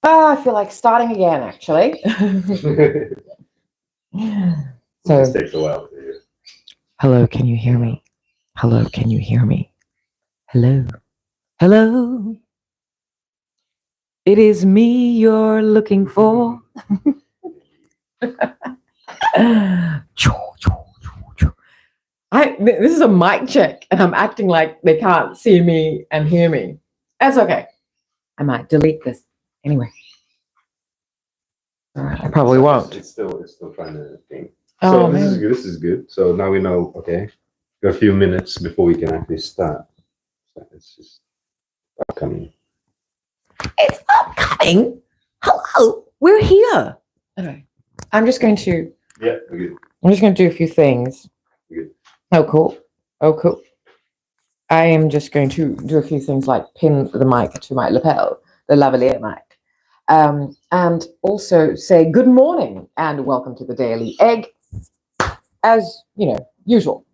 I feel like starting again, actually. So, This takes a while to hear. hello, can you hear me? Hello, can you hear me? Hello, hello. It is me you're looking for. This is a mic check, and I'm acting like they can't see me and hear me. That's okay. I might delete this anyway. All right, I probably won't. It's still trying to think. Oh, So man. this is good. This is good. So now we know. Okay, got a few minutes before we can actually start. So it's just upcoming. It's upcoming. Hello, we're here. Anyway, I'm just going to. Yeah, we're good. I'm just going to do a few things. We're good. Oh, cool. Oh, cool. I am just going to do a few things like pin the mic to my lapel, the lavalier mic, and also say good morning and welcome to the Daily Egg. As you know, usual.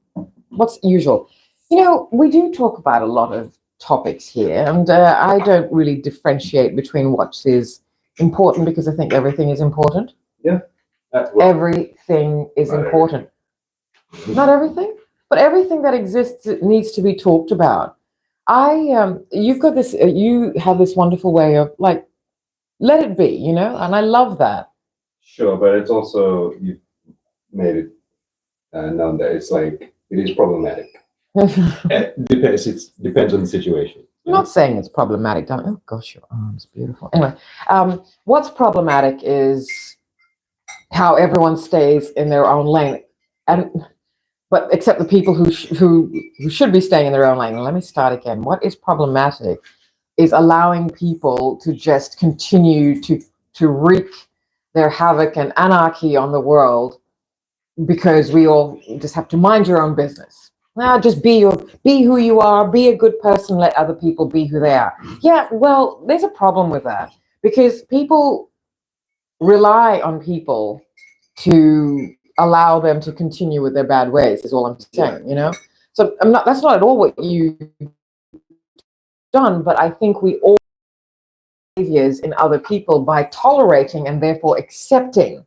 What's usual? You know, we do talk about a lot of topics here, and I don't really differentiate between what is important because I think everything is important. Yeah. Everything is important. Not everything, but everything that exists needs to be talked about. You've got this. You have this wonderful way of like, let it be, you know, and I love that. Sure, but it's also you've made it known that it's like it is problematic. It depends on the situation. I'm not saying it's problematic. Don't. Oh gosh, your arm's beautiful. Anyway, what's problematic is how everyone stays in their own lane, but except the people who should be staying in their own lane. Let me start again. What is problematic is allowing people to just continue to wreak their havoc and anarchy on the world because we all just have to mind your own business. Now, just be who you are, be a good person, let other people be who they are. Yeah, well, there's a problem with that because people rely on people to allow them to continue with their bad ways is all I'm saying, you know? So that's not at all what you've done, but I think we all behaviors in other people by tolerating and therefore accepting.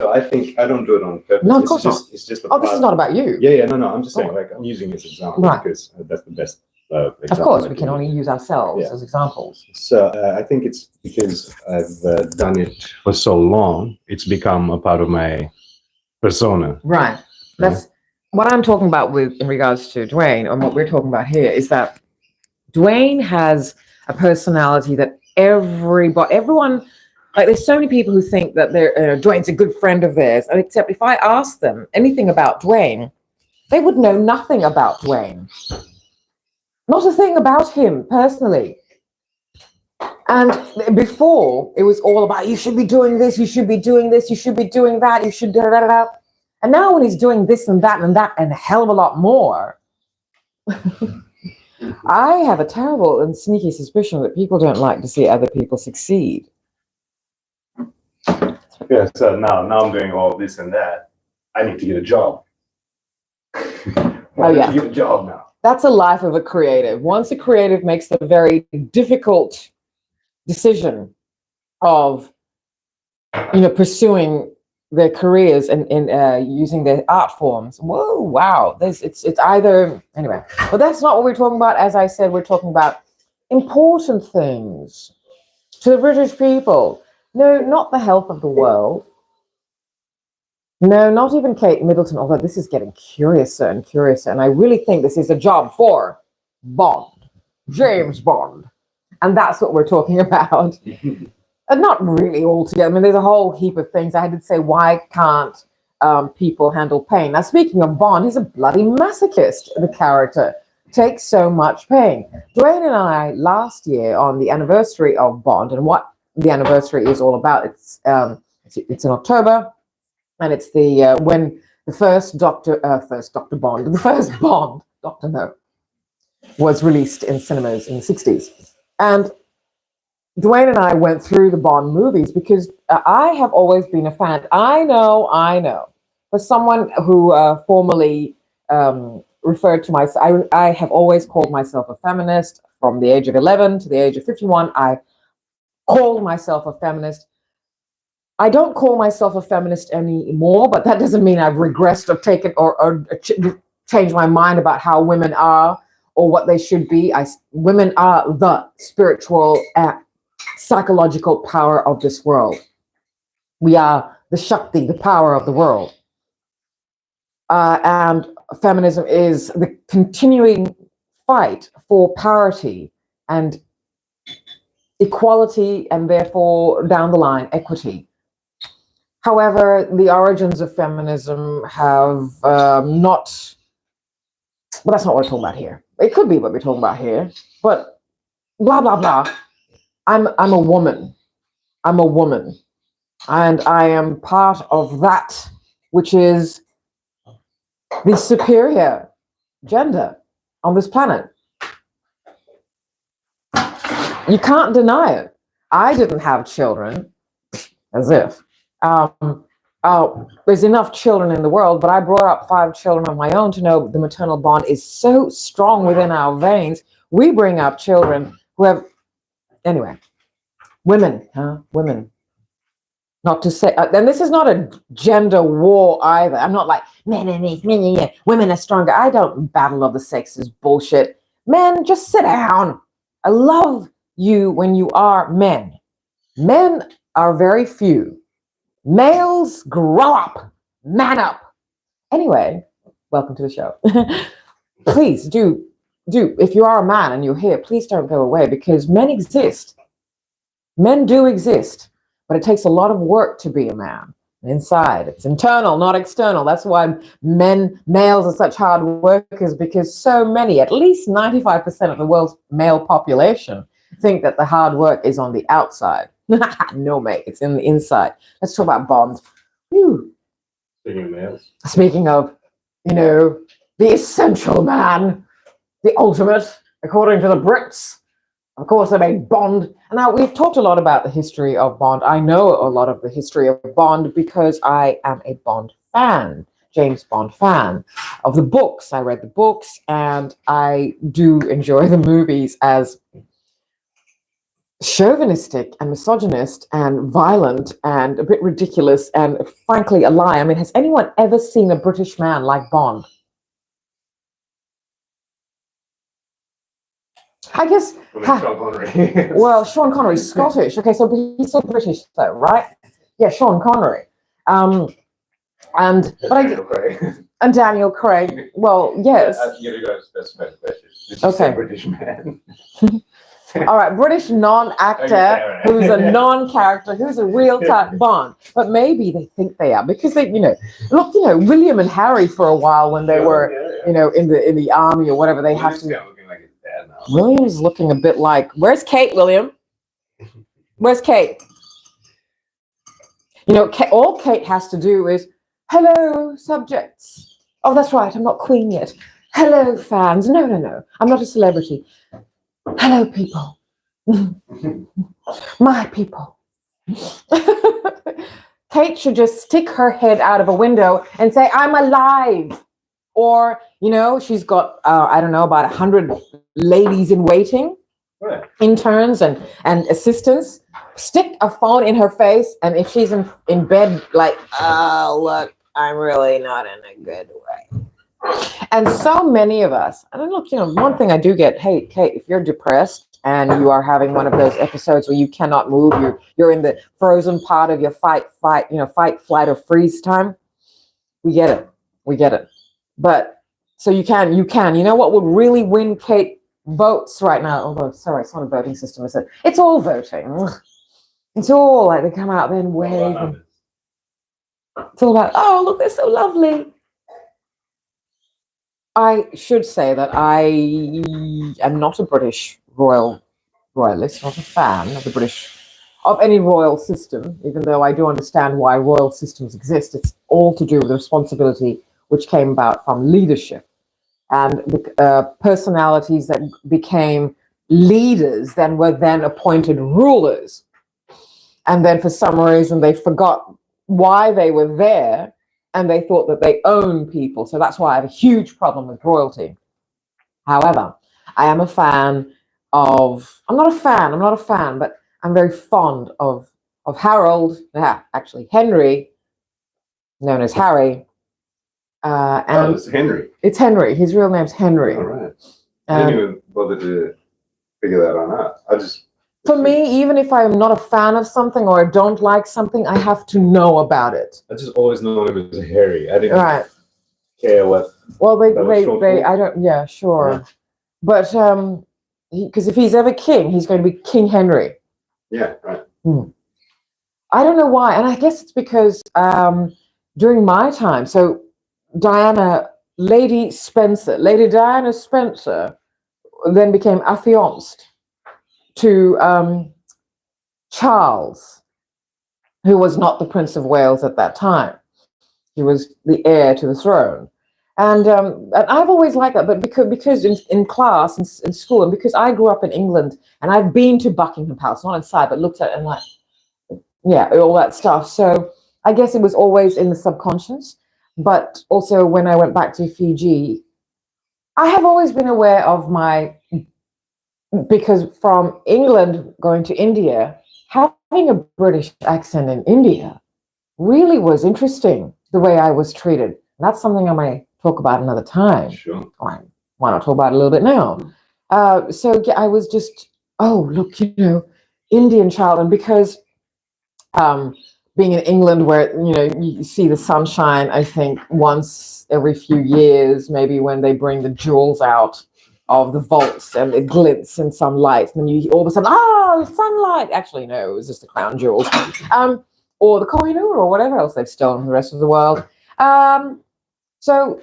So I think I don't do it on purpose. No, of course not. It's just this is not about you. Yeah, no. I'm just saying, like, I'm using this example because that's the best example. Of course, we can only use ourselves as examples. So I think it's because I've done it for so long, it's become a part of my persona. Right. That's what I'm talking about in regards to Dwayne, and what we're talking about here is that Dwayne has a personality that everyone, like there's so many people who think that Dwayne's a good friend of theirs, and except if I asked them anything about Dwayne, they would know nothing about Dwayne. Not a thing about him personally. And before, it was all about, you should be doing this, you should be doing this, you should be doing that, you should da da da da. And now when he's doing this and that and a hell of a lot more, I have a terrible and sneaky suspicion that people don't like to see other people succeed. Yeah, so now I'm doing all this and that. I need to get a job. I need to get a job now. That's a life of a creative. Once a creative makes the very difficult decision of, pursuing their careers and using their art forms. Whoa, wow. It's either, anyway. But that's not what we're talking about. As I said, we're talking about important things to the British people. No, not the health of the world. No, not even Kate Middleton, although this is getting curiouser and curiouser. And I really think this is a job for Bond, James Bond. And that's what we're talking about. And not really altogether. I mean, there's a whole heap of things. I did say, why can't people handle pain? Now, speaking of Bond, he's a bloody masochist, the character. Takes so much pain. Dwayne and I, last year, on the anniversary of Bond, and what the anniversary is all about, it's in October, and it's the when the first Doctor Bond, the first Bond, Doctor No, was released in cinemas in the 60s. And Dwayne and I went through the Bond movies because I have always been a fan. I know. For someone who formerly referred to myself, I have always called myself a feminist from the age of 11 to the age of 51. I called myself a feminist. I don't call myself a feminist anymore, but that doesn't mean I've regressed or taken or changed my mind about how women are or what they should be. Women are the spiritual and psychological power of this world. We are the Shakti, the power of the world. And feminism is the continuing fight for parity and equality, and therefore, down the line, equity. However, the origins of feminism have not, well, that's not what we're talking about here. It could be what we're talking about here, but blah, blah, blah. I'm a woman. I'm a woman. And I am part of that, which is the superior gender on this planet. You can't deny it. I didn't have children, as if. There's enough children in the world, but I brought up 5 children of my own to know the maternal bond is so strong within our veins. We bring up children who have, anyway, women. Not to say, and this is not a gender war either. I'm not like, men, women are stronger. I don't battle of the sexes bullshit. Men, just sit down. I love you when you are men. Men are very few. Males, grow up, man up. Anyway, welcome to the show. Please do, if you are a man and you're here, please don't go away, because men exist. Men do exist, but it takes a lot of work to be a man inside. It's internal, not external. That's why males are such hard workers, because so many, at least 95% of the world's male population, think that the hard work is on the outside. No, mate, it's in the inside. Let's talk about Bond. Whew. Speaking of males. Speaking of, the essential man, the ultimate, according to the Brits. Of course, they made Bond. And now, we've talked a lot about the history of Bond. I know a lot of the history of Bond because I am a Bond fan, James Bond fan of the books. I read the books, and I do enjoy the movies as chauvinistic and misogynist and violent and a bit ridiculous and frankly a lie. I mean, has anyone ever seen a British man like Bond? I guess. Sean Connery. Well, Sean Connery's Scottish. Okay, so he's still British, though, right? Yeah, Sean Connery. And Daniel Craig. Well, yes. You got to specify the question. Okay. British man. All right, British non-actor who's a non-character, who's a real type Bond. But maybe they think they are, because they, look, William and Harry for a while when they were, in the army or whatever, they have to. Looking like his dad now. William's looking a bit like, where's Kate, William? Where's Kate? All Kate has to do is, hello, subjects. Oh, that's right, I'm not queen yet. Hello, fans. No, I'm not a celebrity. Hello, people. My people. Kate should just stick her head out of a window and say, I'm alive. Or, she's got, I don't know, about 100 ladies in waiting, right. Interns and assistants. Stick a phone in her face, and if she's in bed, like, oh, look, I'm really not in a good way. And so many of us, and look, one thing I do get, hey, Kate, if you're depressed and you are having one of those episodes where you cannot move, you're in the frozen part of your fight, flight, or freeze time, we get it. But so you can, what would really win Kate votes right now? Although, sorry, it's not a voting system, is it? It's all voting. It's all like they come out there and wave. And it's all about, oh, look, they're so lovely. I should say that I am not a British royalist, not a fan of any royal system, even though I do understand why royal systems exist. It's all to do with the responsibility which came about from leadership and the personalities that became leaders then were then appointed rulers. And then for some reason they forgot why they were there, and they thought that they own people. So that's why I have a huge problem with royalty. However, I am a fan of, I'm not a fan, but I'm very fond of Harold, actually Henry, known as Harry. And it's Henry. It's Henry. His real name's Henry. All right. I didn't even bother to figure that one out. For me, even if I'm not a fan of something or I don't like something, I have to know about it. I just always known him as Harry. I didn't care what. Well, they I don't. Yeah, sure. Yeah. But because if he's ever king, he's going to be King Henry. Yeah, right. I don't know why, and I guess it's because during my time, so Lady Diana Spencer, then became affianced to Charles, who was not the Prince of Wales at that time. He was the heir to the throne. And I've always liked that, but because in class, in school, and because I grew up in England, and I've been to Buckingham Palace, not inside, but looked at it and like, yeah, all that stuff. So I guess it was always in the subconscious. But also when I went back to Fiji, I have always been aware of because from England going to India, having a British accent in India really was interesting, the way I was treated. And that's something I might talk about another time. Sure. Why not talk about it a little bit now? So yeah, I was just, oh, look, Indian child. And because being in England where, you see the sunshine, I think once every few years, maybe when they bring the jewels out of the vaults and it glints in some light, and then you all of a sudden, sunlight. Actually, no, it was just the crown jewels. Or the Kohinoor or whatever else they've stolen from the rest of the world. So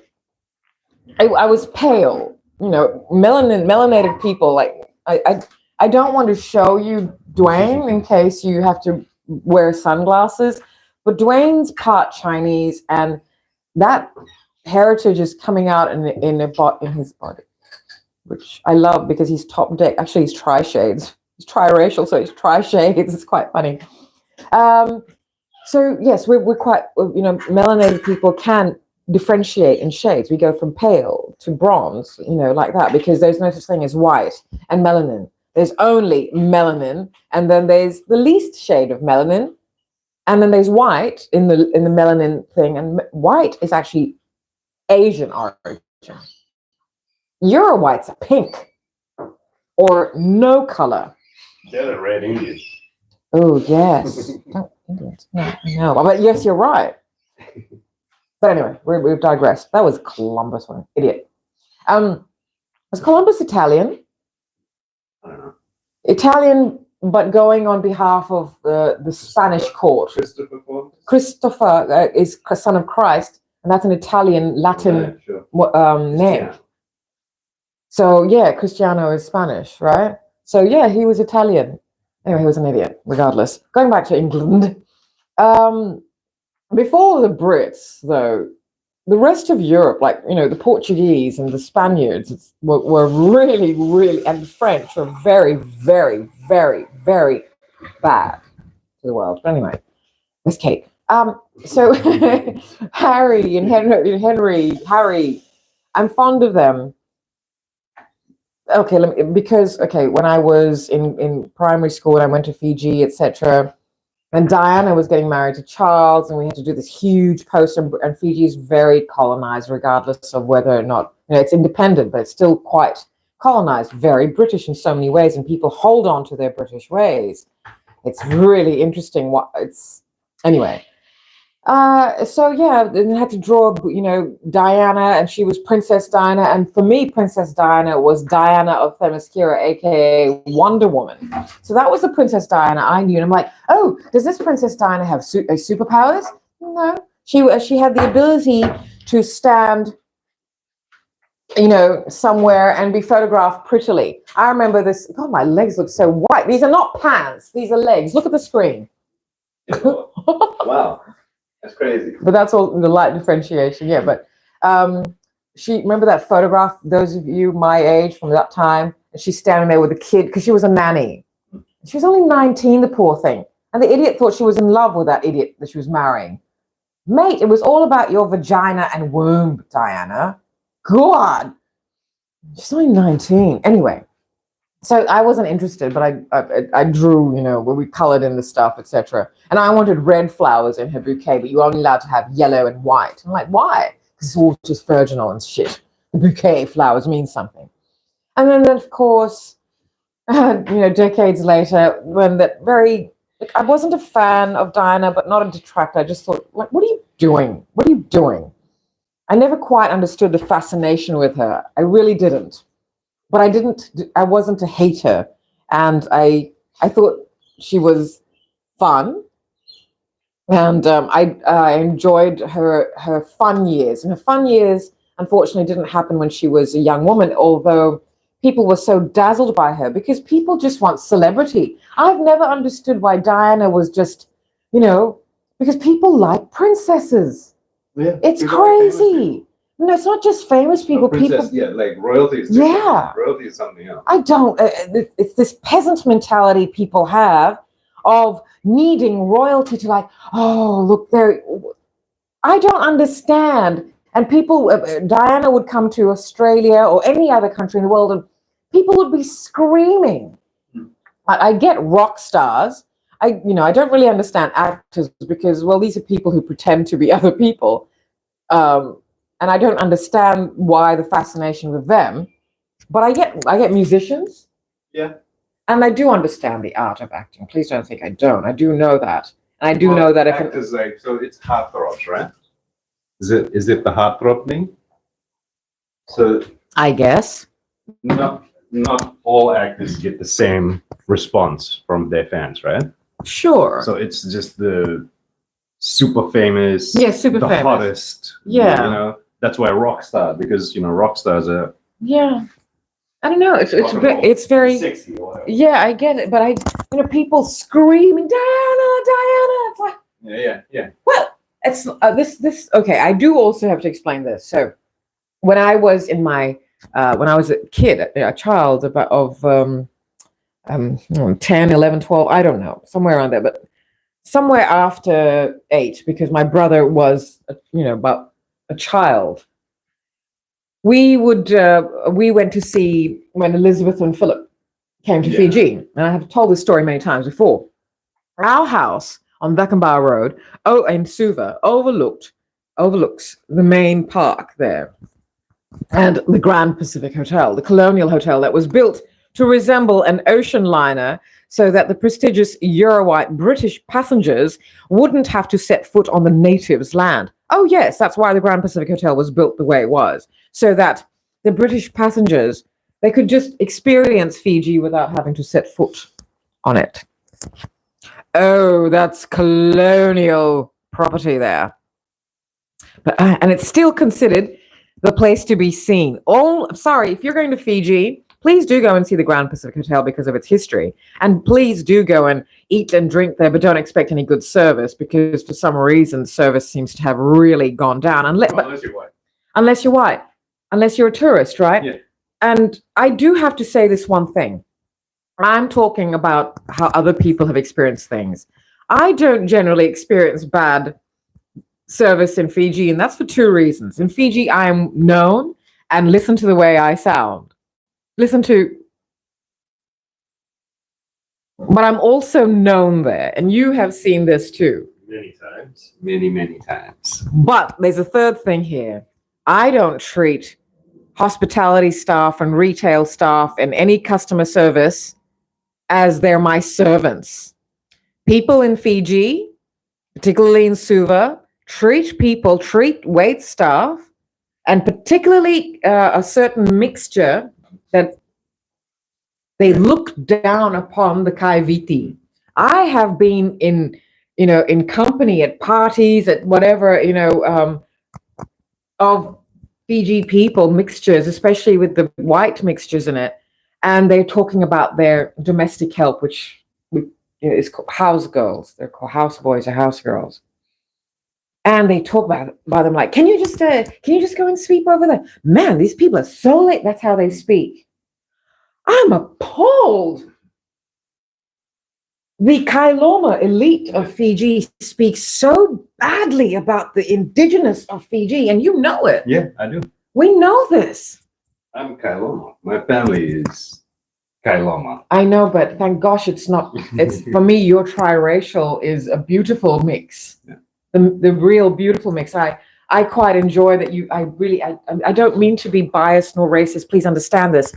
I was pale, melanated people. Like I don't want to show you Dwayne in case you have to wear sunglasses, but Dwayne's part Chinese, and that heritage is coming out in his body, which I love because he's top deck. Actually, he's tri-shades. He's triracial, so he's tri-shades. It's quite funny. So yes, we're quite, melanated people can differentiate in shades. We go from pale to bronze, like that, because there's no such thing as white and melanin. There's only melanin, and then there's the least shade of melanin, and then there's white in the melanin thing, and white is actually Asian origin. Your whites are pink or no color. They're the red Indians. Oh yes, Indians. No, I know, but yes, you're right. But anyway, we've digressed. That was Columbus, one idiot. Was Columbus Italian? I don't know. Italian, but going on behalf of the Spanish court. Christopher is son of Christ, and that's an Italian Latin name. Yeah. So yeah, Cristiano is Spanish, right? So yeah, he was Italian. Anyway, he was an idiot, regardless. Going back to England. Before the Brits, though, the rest of Europe, like, the Portuguese and the Spaniards were really, really, and the French were very, very, very, very bad to the world. But anyway, Miss Kate. So Harry and Henry, I'm fond of them. Okay, when I was in primary school and I went to Fiji, etc., and Diana was getting married to Charles, and we had to do this huge poster, and Fiji is very colonized, regardless of whether or not, it's independent, but it's still quite colonized, very British in so many ways, and people hold on to their British ways. It's really interesting. Anyway. So yeah, then had to draw, Diana, and she was Princess Diana, and for me, Princess Diana was Diana of Themyscira, aka Wonder Woman. So that was the Princess Diana I knew, and I'm like, oh, does this Princess Diana have superpowers? No, she had the ability to stand, somewhere and be photographed prettily. I remember this. God, my legs look so white. These are not pants; these are legs. Look at the screen. Wow. That's crazy. But that's all the light differentiation, yeah. But remember that photograph, those of you my age from that time, and she's standing there with a kid because she was a nanny. She was only 19, the poor thing. And the idiot thought she was in love with that idiot that she was marrying. Mate, it was all about your vagina and womb, Diana. God. She's only 19. Anyway, So I wasn't interested, but I drew, where we colored in the stuff, etc. And I wanted red flowers in her bouquet, but you're only allowed to have yellow and white. I'm like, why? Because it's all just virginal and shit. The bouquet of flowers means something. And then, of course, decades later, when that very, like, I wasn't a fan of Diana, but not a detractor. I just thought, like, what are you doing? What are you doing? I never quite understood the fascination with her. I really didn't. But I wasn't a hater. And I thought she was fun. And I enjoyed her fun years. And her fun years, unfortunately, didn't happen when she was a young woman, although people were so dazzled by her because people just want celebrity. I've never understood why Diana was just, because people like princesses. Yeah, it's crazy. No, it's not just famous people. Princess, people, like royalty is different. Yeah, royalty is something else. I don't. It's this peasant mentality people have of needing royalty to, like, oh, look there. I don't understand. And people, Diana would come to Australia or any other country in the world, and people would be screaming. I get rock stars. I don't really understand actors because, well, these are people who pretend to be other people. And I don't understand why the fascination with them, but I get musicians. Yeah. And I do understand the art of acting. Please don't think I don't. I do know that. And I do know that actors, so it's heartthrobs, right? Is it the heartthrob thing? So I guess. Not all actors get the same response from their fans, right? Sure. So it's just the super famous, super famous, hottest. Yeah. That's why rock stars, because rock stars are. Yeah. I don't know. It's very sexy or whatever. Yeah, I get it, but people screaming, Diana. It's like, yeah. Well, it's this. Okay, I do also have to explain this. So, when I was in my when I was a kid, a child of 10, 11, 12, I don't know, somewhere around there, but somewhere after 8, because my brother was about a child. We went to see when Elizabeth and Philip came to Fiji, and I have told this story many times before. Our house on Beckenbauer Road, in Suva, overlooks the main park there, and the Grand Pacific Hotel, the colonial hotel that was built to resemble an ocean liner, so that the prestigious Euro-white British passengers wouldn't have to set foot on the natives' land. Oh yes, that's why the Grand Pacific Hotel was built the way it was, so that the British passengers, they could just experience Fiji without having to set foot on it. Oh, that's colonial property there. But and it's still considered the place to be seen. Sorry, if you're going to Fiji, please do go and see the Grand Pacific Hotel because of its history. And please do go and eat and drink there, but don't expect any good service because for some reason service seems to have really gone down. Unless you're white. Unless you're white. Unless you're a tourist, right? Yeah. And I do have to say this one thing. I'm talking about how other people have experienced things. I don't generally experience bad service in Fiji, and that's for 2 reasons. In Fiji, I am known, and listen to the way I sound. But I'm also known there, and you have seen this too. Many times. Many times. But there's a third thing here. I don't treat hospitality staff and retail staff and any customer service as they're my servants. People in Fiji, particularly in Suva, treat wait staff, and particularly a certain mixture that they look down upon the Kaiviti. I have been in company at parties, at whatever, of Fiji people, mixtures, especially with the white mixtures in it, and they're talking about their domestic help, which is called house girls. They're called house boys or house girls. And they talk about them like, can you just go and sweep over there? Man, these people are so late. That's how they speak. I'm appalled. The Kailoma elite of Fiji speaks so badly about the indigenous of Fiji, and you know it. Yeah, I do. We know this. I'm Kailoma. My family is Kailoma. I know, but thank gosh it's not. It's for me. Your triracial is a beautiful mix. Yeah. The real beautiful mix. I quite enjoy that you. I don't mean to be biased nor racist. Please understand this.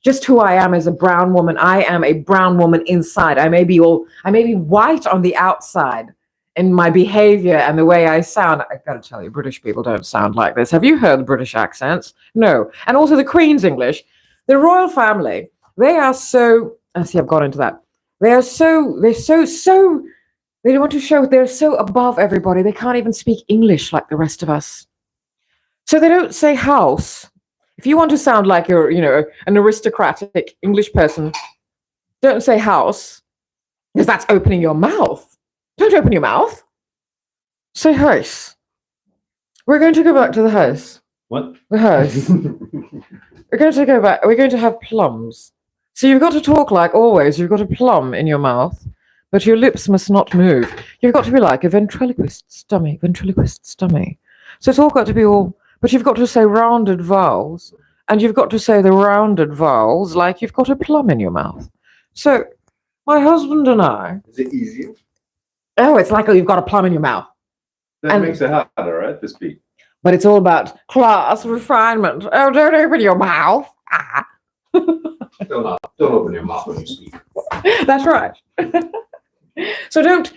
Just who I am as a brown woman. I am a brown woman inside. I may be white on the outside in my behavior and the way I sound. I've got to tell you, British people don't sound like this. Have you heard the British accents? No. And also the Queen's English. The royal family, they are so, I see I've got into that. They don't want to show they're so above everybody. They can't even speak English like the rest of us. So they don't say house. If you want to sound like you're, an aristocratic English person, don't say house, because that's opening your mouth. Don't open your mouth. Say house. We're going to go back to the house. What? The house. We're going to go back. We're going to have plums. So you've got to talk like always. You've got a plum in your mouth, but your lips must not move. You've got to be like a ventriloquist's dummy. So it's all got to be all, but you've got to say rounded vowels, and you've got to say the rounded vowels like you've got a plum in your mouth. So my husband and I. Is it easier? Oh, it's like you've got a plum in your mouth. That makes it harder, right, to speak. But it's all about class, refinement. Oh, don't open your mouth. Ah. Don't open your mouth when you speak. That's right. So don't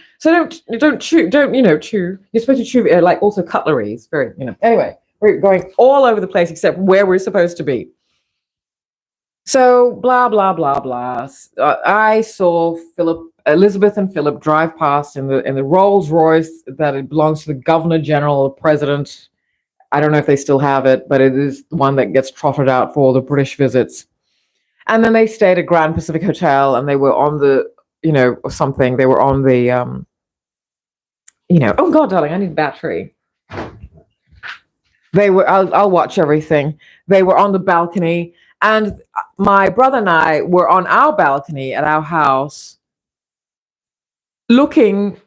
chew. Don't chew. You're supposed to chew like also cutlery. Very Anyway, we're going all over the place except where we're supposed to be. So blah blah blah blah. I saw Elizabeth and Philip drive past in the Rolls Royce that it belongs to the Governor General, the President. I don't know if they still have it, but it is the one that gets trotted out for all the British visits. And then they stayed at Grand Pacific Hotel, and they were on the, or something. They were on the, oh God, darling, I need a battery. They were, I'll watch everything. They were on the balcony, and my brother and I were on our balcony at our house, looking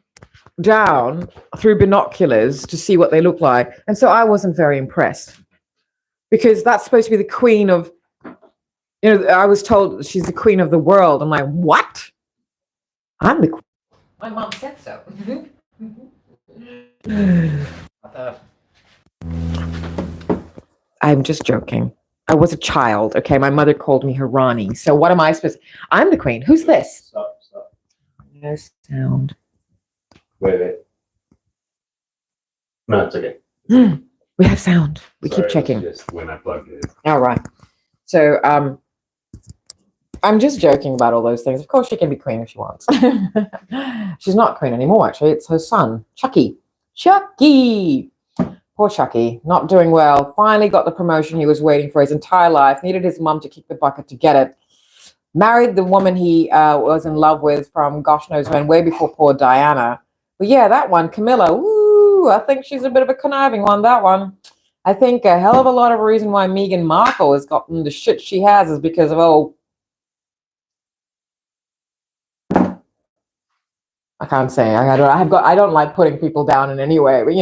down through binoculars to see what they look like. And so I wasn't very impressed, because that's supposed to be the queen of, I was told she's the queen of the world. I'm like, what? I'm the queen. My mom said so. I'm just joking. I was a child, okay? My mother called me her Rani. So what am I supposed to? I'm the queen. Who's this? Stop. No sound. Wait. No, it's okay. We have sound. We Sorry, keep checking. Just when I plugged it in. All right. So I'm just joking about all those things. Of course, she can be queen if she wants. She's not queen anymore, actually. It's her son, Chucky. Poor Chucky, not doing well. Finally got the promotion he was waiting for his entire life. Needed his mum to kick the bucket to get it. Married the woman he was in love with from gosh knows when, way before poor Diana. But yeah, that one, Camilla, woo, I think she's a bit of a conniving one, that one. I think a hell of a lot of reason why Meghan Markle has gotten the shit she has is because of, I can't say, I don't like putting people down in any way, but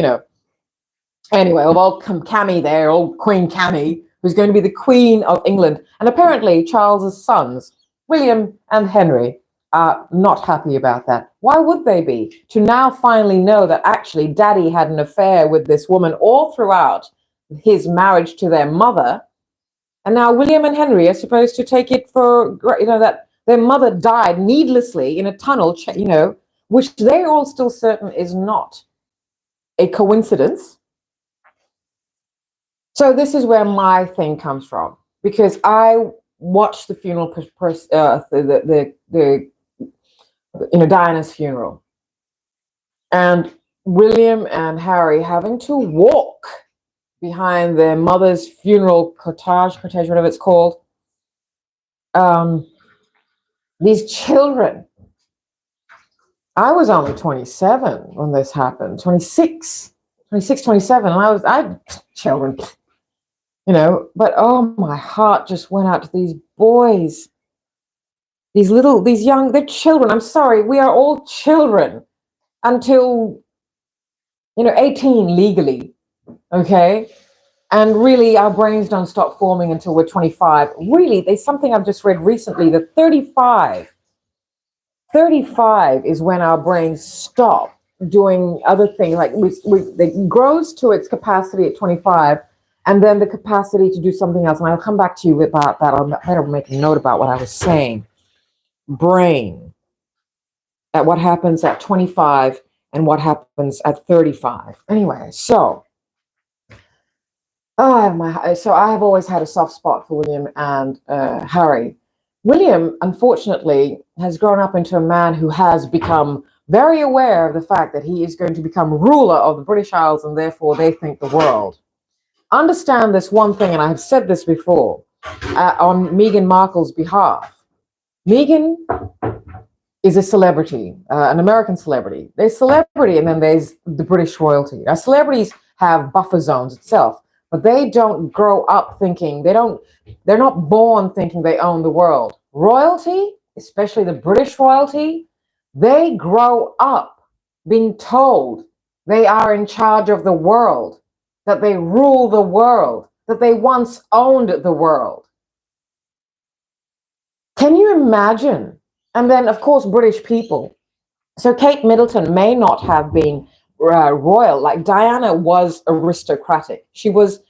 Anyway, old Cammy there, old Queen Cammy, who's going to be the Queen of England. And apparently Charles's sons, William and Henry, are not happy about that. Why would they be? To now finally know that actually Daddy had an affair with this woman all throughout his marriage to their mother. And now William and Henry are supposed to take it for, that their mother died needlessly in a tunnel, which they're all still certain is not a coincidence. So this is where my thing comes from, because I watched the funeral, Diana's funeral, and William and Harry having to walk behind their mother's funeral cortege, whatever it's called. These children. I was only 27 when this happened, 26, 27, and I children. But oh, my heart just went out to these boys, they're children. I'm sorry, we are all children until, 18 legally, okay? And really, our brains don't stop forming until we're 25. Really, there's something I've just read recently that 35 is when our brains stop doing other things. Like it grows to its capacity at 25, and then the capacity to do something else. And I'll come back to you about that. I'll better make a note about what I was saying. Brain, at what happens at 25 and what happens at 35. Anyway, so I have always had a soft spot for William and Harry. William, unfortunately, has grown up into a man who has become very aware of the fact that he is going to become ruler of the British Isles, and therefore they think the world. Understand this one thing, and I have said this before on Meghan Markle's behalf. Meghan is a celebrity, an American celebrity. There's celebrity, and then there's the British royalty. Now, celebrities have buffer zones itself, but they don't grow up thinking, they're not born thinking they own the world. Royalty, especially the British royalty, they grow up being told they are in charge of the world, that they rule the world, that they once owned the world. Can you imagine? And then, of course, British people. So Kate Middleton may not have been royal. Like Diana was aristocratic. She was,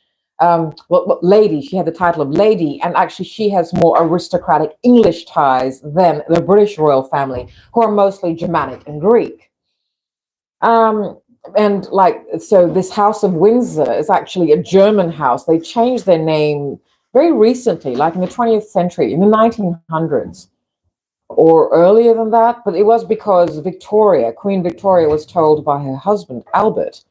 lady. She had the title of lady. And actually, she has more aristocratic English ties than the British royal family, who are mostly Germanic and Greek. And so this House of Windsor is actually a German house. They changed their name very recently, like in the 20th century, in the 1900s. Or earlier than that, but it was because Queen Victoria was told by her husband, Albert,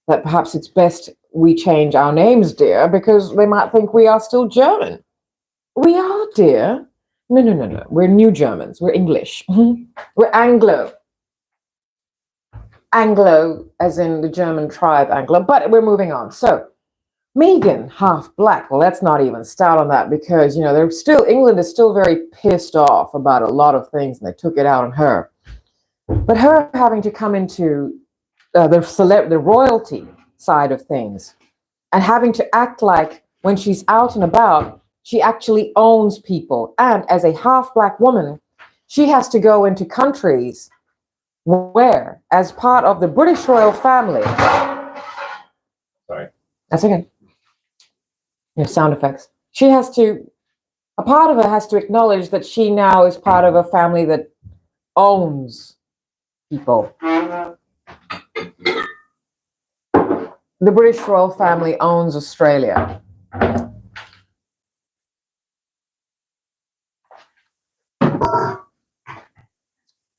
that perhaps it's best we change our names, dear, because they might think we are still German. We are, dear. No. We're New Germans. We're English. We're Anglo. Anglo, as in the German tribe Anglo, but we're moving on. So, Meghan, half black. Well, let's not even start on that because, England is still very pissed off about a lot of things and they took it out on her. But her having to come into the royalty side of things and having to act like when she's out and about, she actually owns people. And as a half black woman, she has to go into countries where, as part of the British royal family. Sorry. That's okay. Sound effects. A part of her has to acknowledge that she now is part of a family that owns people. The British royal family owns Australia.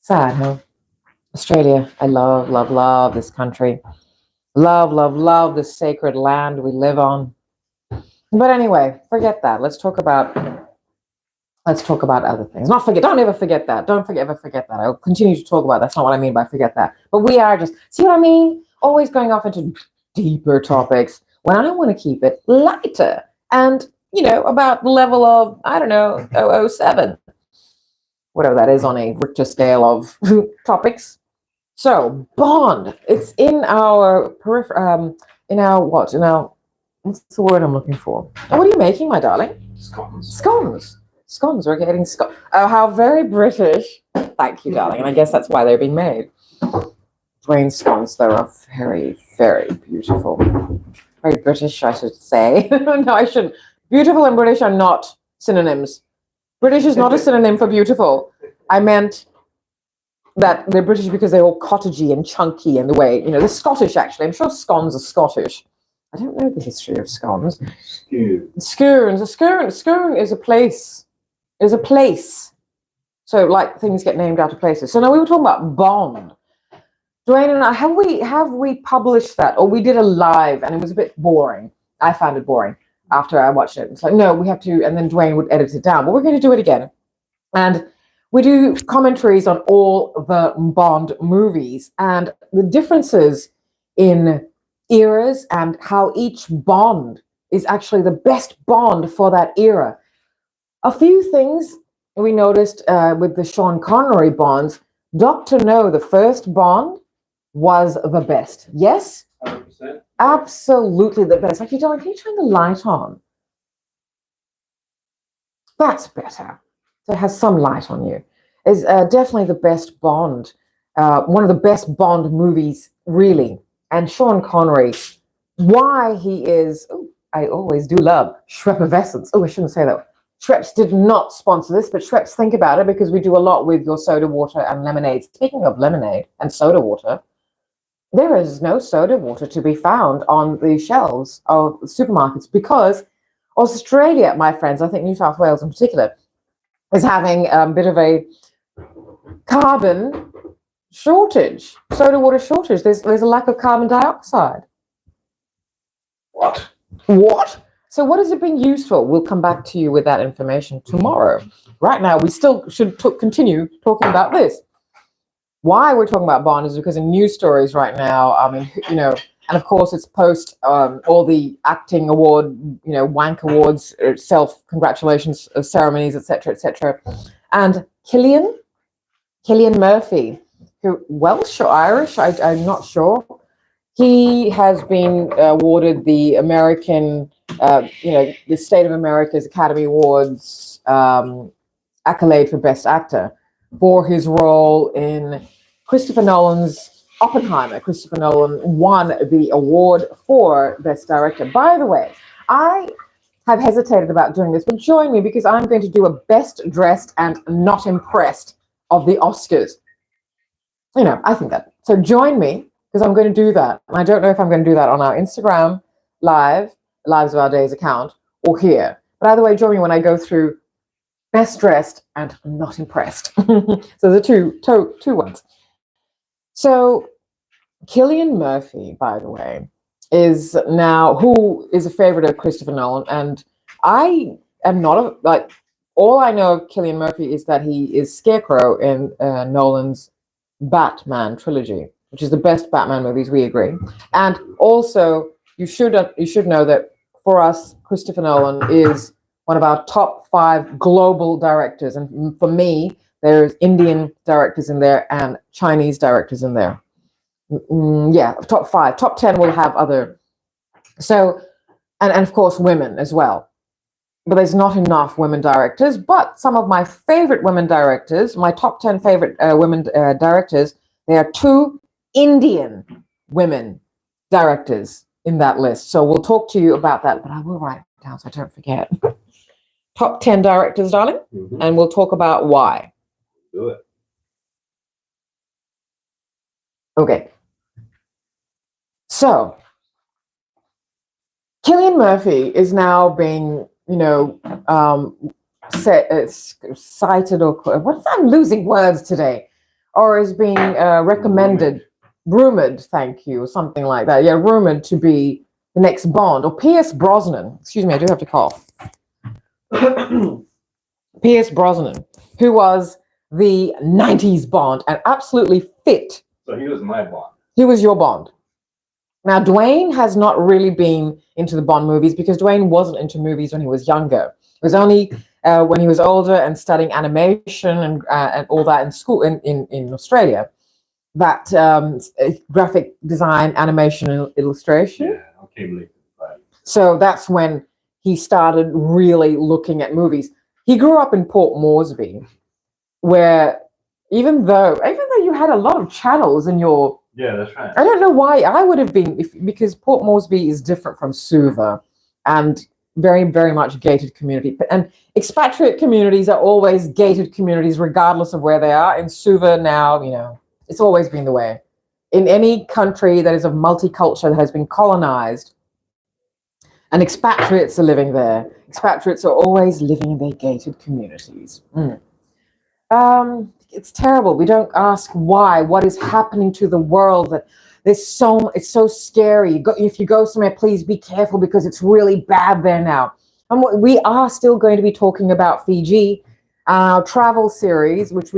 Sad, huh? Australia. I love this country. Love this sacred land we live on. But anyway, forget that. Let's talk about other things. Don't ever forget that. Don't ever forget that. I'll continue to talk about that. That's not what I mean by forget that. But we are just, see what I mean? Always going off into deeper topics when I want to keep it lighter and, about the level of, I don't know, 007. Whatever that is on a Richter scale of topics. So, Bond. It's in our what's the word I'm looking for? Oh, what are you making, my darling? Scones. We're getting scones. Oh, how very British. Thank you, darling. And I guess that's why they're being made. Brain scones, though, are very, very beautiful. Very British, I should say. No, I shouldn't. Beautiful and British are not synonyms. British is not a synonym for beautiful. I meant that they're British because they're all cottagey and chunky and the way, they're Scottish, actually. I'm sure scones are Scottish. I don't know the history of scones. Scones. A scone is a place. Is a place. So, like, things get named after places. So now we were talking about Bond. Dwayne and I, have we published that? Or we did a live and it was a bit boring. I found it boring after I watched it. It's like, no, we have to, and then Dwayne would edit it down. But we're going to do it again. And we do commentaries on all the Bond movies and the differences in eras and how each Bond is actually the best Bond for that era. A few things we noticed with the Sean Connery Bonds. Dr. No, the first Bond, was the best. Yes, 100%. Absolutely the best. Like, can you turn the light on? That's better. So it has some light on you. Is definitely the best Bond. One of the best Bond movies, really. And Sean Connery, why he is. Oh, I always do love Schweppes. Oh, I shouldn't say that. Schweppes did not sponsor this, but Schweppes, think about it, because we do a lot with your soda water and lemonade. Speaking of lemonade and soda water, there is no soda water to be found on the shelves of supermarkets because Australia, my friends, I think New South Wales in particular, is having a bit of a carbon shortage, soda water shortage. There's a lack of carbon dioxide. What? What? So what has it been used for? We'll come back to you with that information tomorrow. Right now, we still should continue talking about this. Why we're talking about Bond is because in news stories right now, I mean, and of course it's post all the acting award, wank awards, self-congratulations ceremonies, etc., etc. And Cillian Murphy, who Welsh or Irish, I'm not sure. He has been awarded the American, the State of America's Academy Awards accolade for Best Actor for his role in Christopher Nolan's Oppenheimer. Christopher Nolan won the award for Best Director. By the way, I have hesitated about doing this, but join me because I'm going to do a Best Dressed and Not Impressed of the Oscars. I think that. So join me because I'm going to do that. I don't know if I'm going to do that on our Instagram Lives of Our Days account, or here. But either way, join me when I go through Best Dressed and Not Impressed. So the two ones. So Cillian Murphy, by the way, is now who is a favorite of Christopher Nolan, and I am not all I know of Cillian Murphy is that he is Scarecrow in Nolan's Batman trilogy, which is the best Batman movies, we agree. And also, you should know that for us, Christopher Nolan is one of our top 5 global directors. And for me, there's Indian directors in there and Chinese directors in there. Yeah, top 5. Top 10 will have other. So, and of course, women as well. But there's not enough women directors. But some of my favorite women directors, my top 10 favorite women directors, there are 2 Indian women directors in that list. So we'll talk to you about that, but I will write it down so I don't forget. Top 10 directors, darling, and we'll talk about why. Do it. Okay. So, Cillian Murphy is now being, cited or I'm losing words today, or is being recommended, rumored, thank you, or something like that. Yeah, rumored to be the next Bond, or Pierce Brosnan. Excuse me, I do have to cough. Pierce Brosnan, who was the 90s Bond and absolutely fit. So he was my Bond. He was your Bond. Now, Dwayne has not really been into the Bond movies because Dwayne wasn't into movies when he was younger. It was only when he was older and studying animation and all that in school in Australia, that graphic design, animation, and illustration. Yeah, okay. Right. So that's when he started really looking at movies. He grew up in Port Moresby, where even though you had a lot of channels in your... Yeah, that's right. I don't know why I would have been, because Port Moresby is different from Suva and very, very much gated community. And expatriate communities are always gated communities, regardless of where they are. In Suva now, it's always been the way. In any country that is of multicultural, that has been colonized, and expatriates are living there, expatriates are always living in their gated communities. It's terrible. We don't ask why. What is happening to the world? That it's so scary. If you go somewhere, please be careful because it's really bad there now. And we are still going to be talking about Fiji, our travel series, which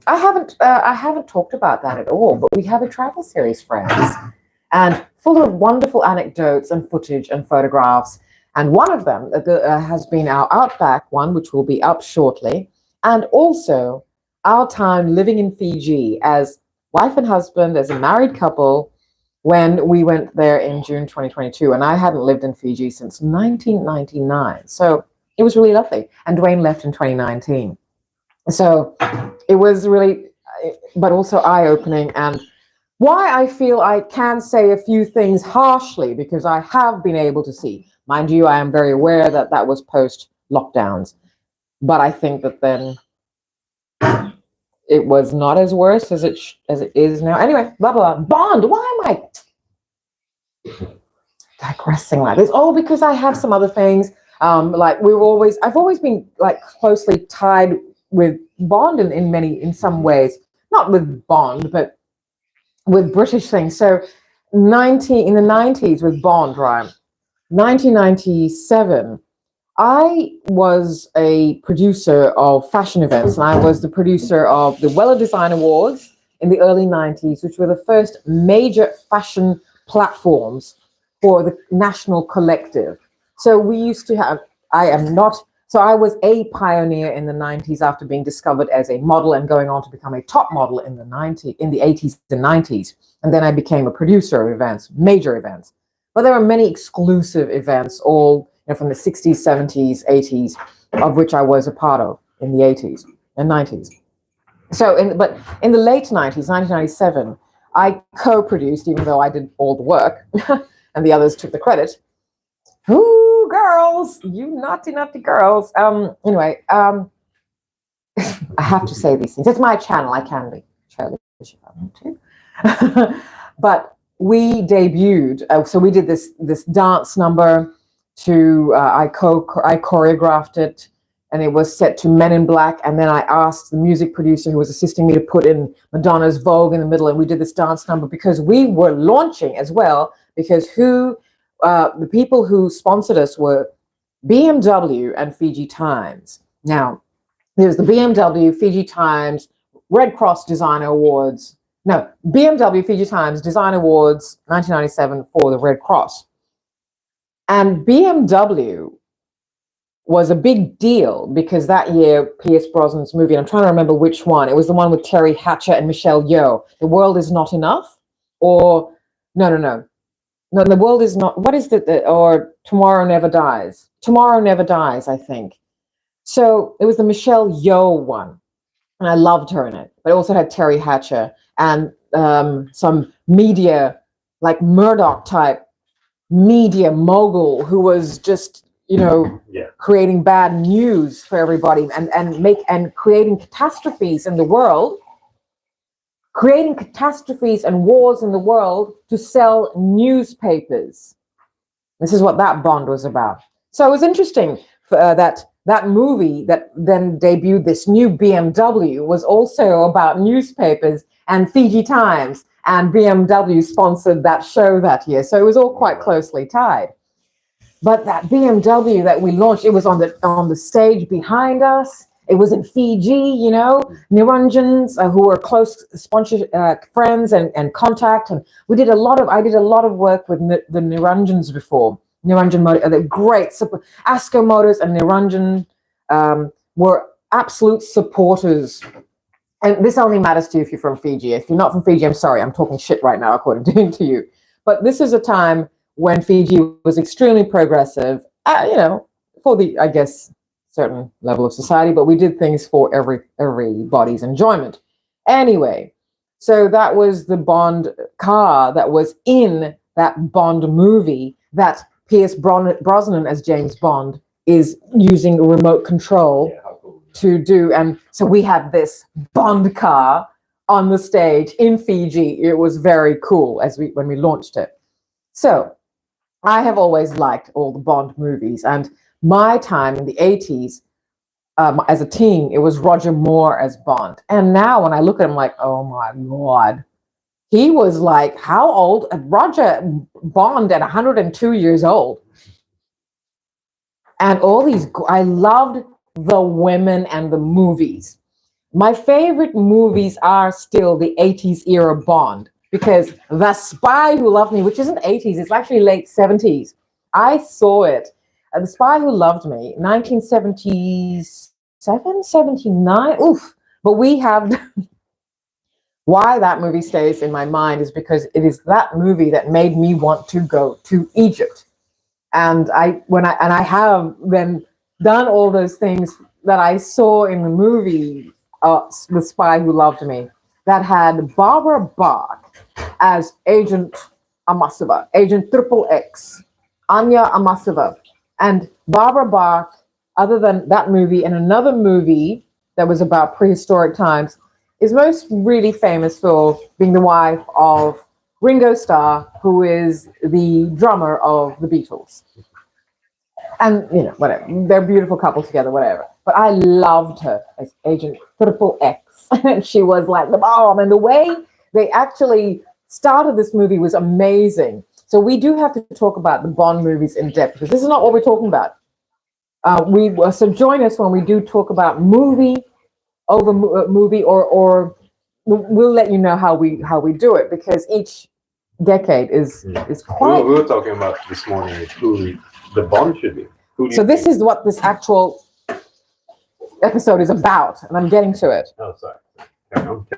I haven't talked about that at all. But we have a travel series, friends, and full of wonderful anecdotes and footage and photographs. And one of them has been our Outback one, which will be up shortly, and also our time living in Fiji as wife and husband, as a married couple, when we went there in June 2022, and I hadn't lived in Fiji since 1999. So it was really lovely. And Dwayne left in 2019. So it was really, but also eye-opening, and why I feel I can say a few things harshly, because I have been able to see. Mind you, I am very aware that that was post-lockdowns, but I think that then it was not as worse as it is now. Anyway, blah blah. Bond. Why am I digressing like this? Oh, because I have some other things. Like I've always been like closely tied with Bond in some ways. Not with Bond, but with British things. So in the 90s with Bond, right? 1997. I was a producer of fashion events, and I was the producer of the Weller Design Awards in the early 90s, which were the first major fashion platforms for the national collective. So we used to have, I was a pioneer in the 90s after being discovered as a model and going on to become a top model in the 80s and 90s. And then I became a producer of events, major events. But there are many exclusive events, all from the 60s, 70s, 80s, of which I was a part of in the 80s and 90s. But in the late 90s, 1997, I co-produced, even though I did all the work and the others took the credit. Ooh, girls, you naughty, naughty girls. Anyway, I have to say these things. It's my channel. I can be childish if I want to. But we debuted, so we did this dance number to, I choreographed it, and it was set to Men in Black. And then I asked the music producer who was assisting me to put in Madonna's Vogue in the middle, and we did this dance number because we were launching as well, because the people who sponsored us were BMW and Fiji Times. Now, there's the BMW, Fiji Times, Red Cross Designer Awards. No, BMW, Fiji Times, Design Awards, 1997 for the Red Cross. And BMW was a big deal because that year, Pierce Brosnan's movie, and I'm trying to remember which one, it was the one with Terry Hatcher and Michelle Yeoh, The World Is Not Enough, or, no, The World Is Not, what is it, or Tomorrow Never Dies. Tomorrow Never Dies, I think. So it was the Michelle Yeoh one, and I loved her in it, but it also had Terry Hatcher and some media, like Murdoch type media mogul who was just, creating bad news for everybody and creating catastrophes in the world, creating catastrophes and wars in the world to sell newspapers. This is what that Bond was about. So it was interesting that movie that then debuted this new BMW was also about newspapers, and Fiji Times and BMW sponsored that show that year. So it was all quite closely tied. But that BMW that we launched, it was on the stage behind us. It was in Fiji, Niranjans, who were close sponsor friends and contact. And I did a lot of work with the Niranjans before. Niranjan Motors, they're great. Asko Motors and Niranjan were absolute supporters. And this only matters to you if you're from Fiji. If you're not from Fiji, I'm sorry, I'm talking shit right now according to you. But this is a time when Fiji was extremely progressive, for the, I guess, certain level of society, but we did things for everybody's enjoyment. Anyway, so that was the Bond car that was in that Bond movie that Pierce Brosnan as James Bond is using a remote control to do. And so we had this Bond car on the stage in Fiji. It was very cool when we launched it. So I have always liked all the Bond movies, and my time in the 80s as a teen, it was Roger Moore as Bond. And now when I look at him, like, oh my God, he was like, how old? Roger Bond at 102 years old. And I loved the women and the movies. My favorite movies are still the 80s era Bond, because The Spy Who Loved Me, which isn't 80s, it's actually late 70s. I saw it. The Spy Who Loved Me, 1977, 79. Oof. But we have Why that movie stays in my mind is because it is that movie that made me want to go to Egypt. And I have then done all those things that I saw in the movie, The Spy Who Loved Me, that had Barbara Bach as Agent Amasova, Agent Triple X, Anya Amasova, and Barbara Bach. Other than that movie and another movie that was about prehistoric times, is most really famous for being the wife of Ringo Starr, who is the drummer of the Beatles. And, you know, whatever. They're a beautiful couple together, whatever. But I loved her as Agent Triple X. She was like the bomb. And the way they actually started this movie was amazing. So we do have to talk about the Bond movies in depth, because this is not what we're talking about. So join us when we do talk about movie over movie, or we'll let you know how we do it, because each decade is quite. We were talking about this morning who the Bond should be. So this is what this actual episode is about, and I'm getting to it. Oh, sorry.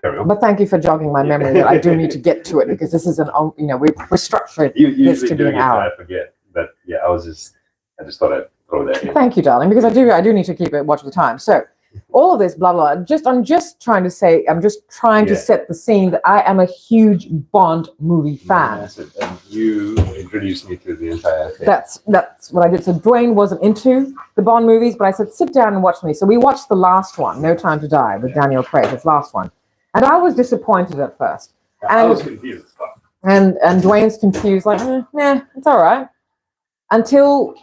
Carry on. But thank you for jogging my memory that I do need to get to it, because this is we're structuring this to be an hour. I forget, but yeah, I just thought I'd throw that in. Thank you, darling, because I do need to keep it watch the time. So all of this blah blah. I'm just trying to set the scene that I am a huge Bond movie fan. Yes, and you introduced me to the entire thing. That's what I did. So Dwayne wasn't into the Bond movies, but I said, sit down and watch me. So we watched the last one, No Time to Die, with Daniel Craig, his last one. And I was disappointed at first. I was confused. And Dwayne's confused, like, nah, it's all right. Until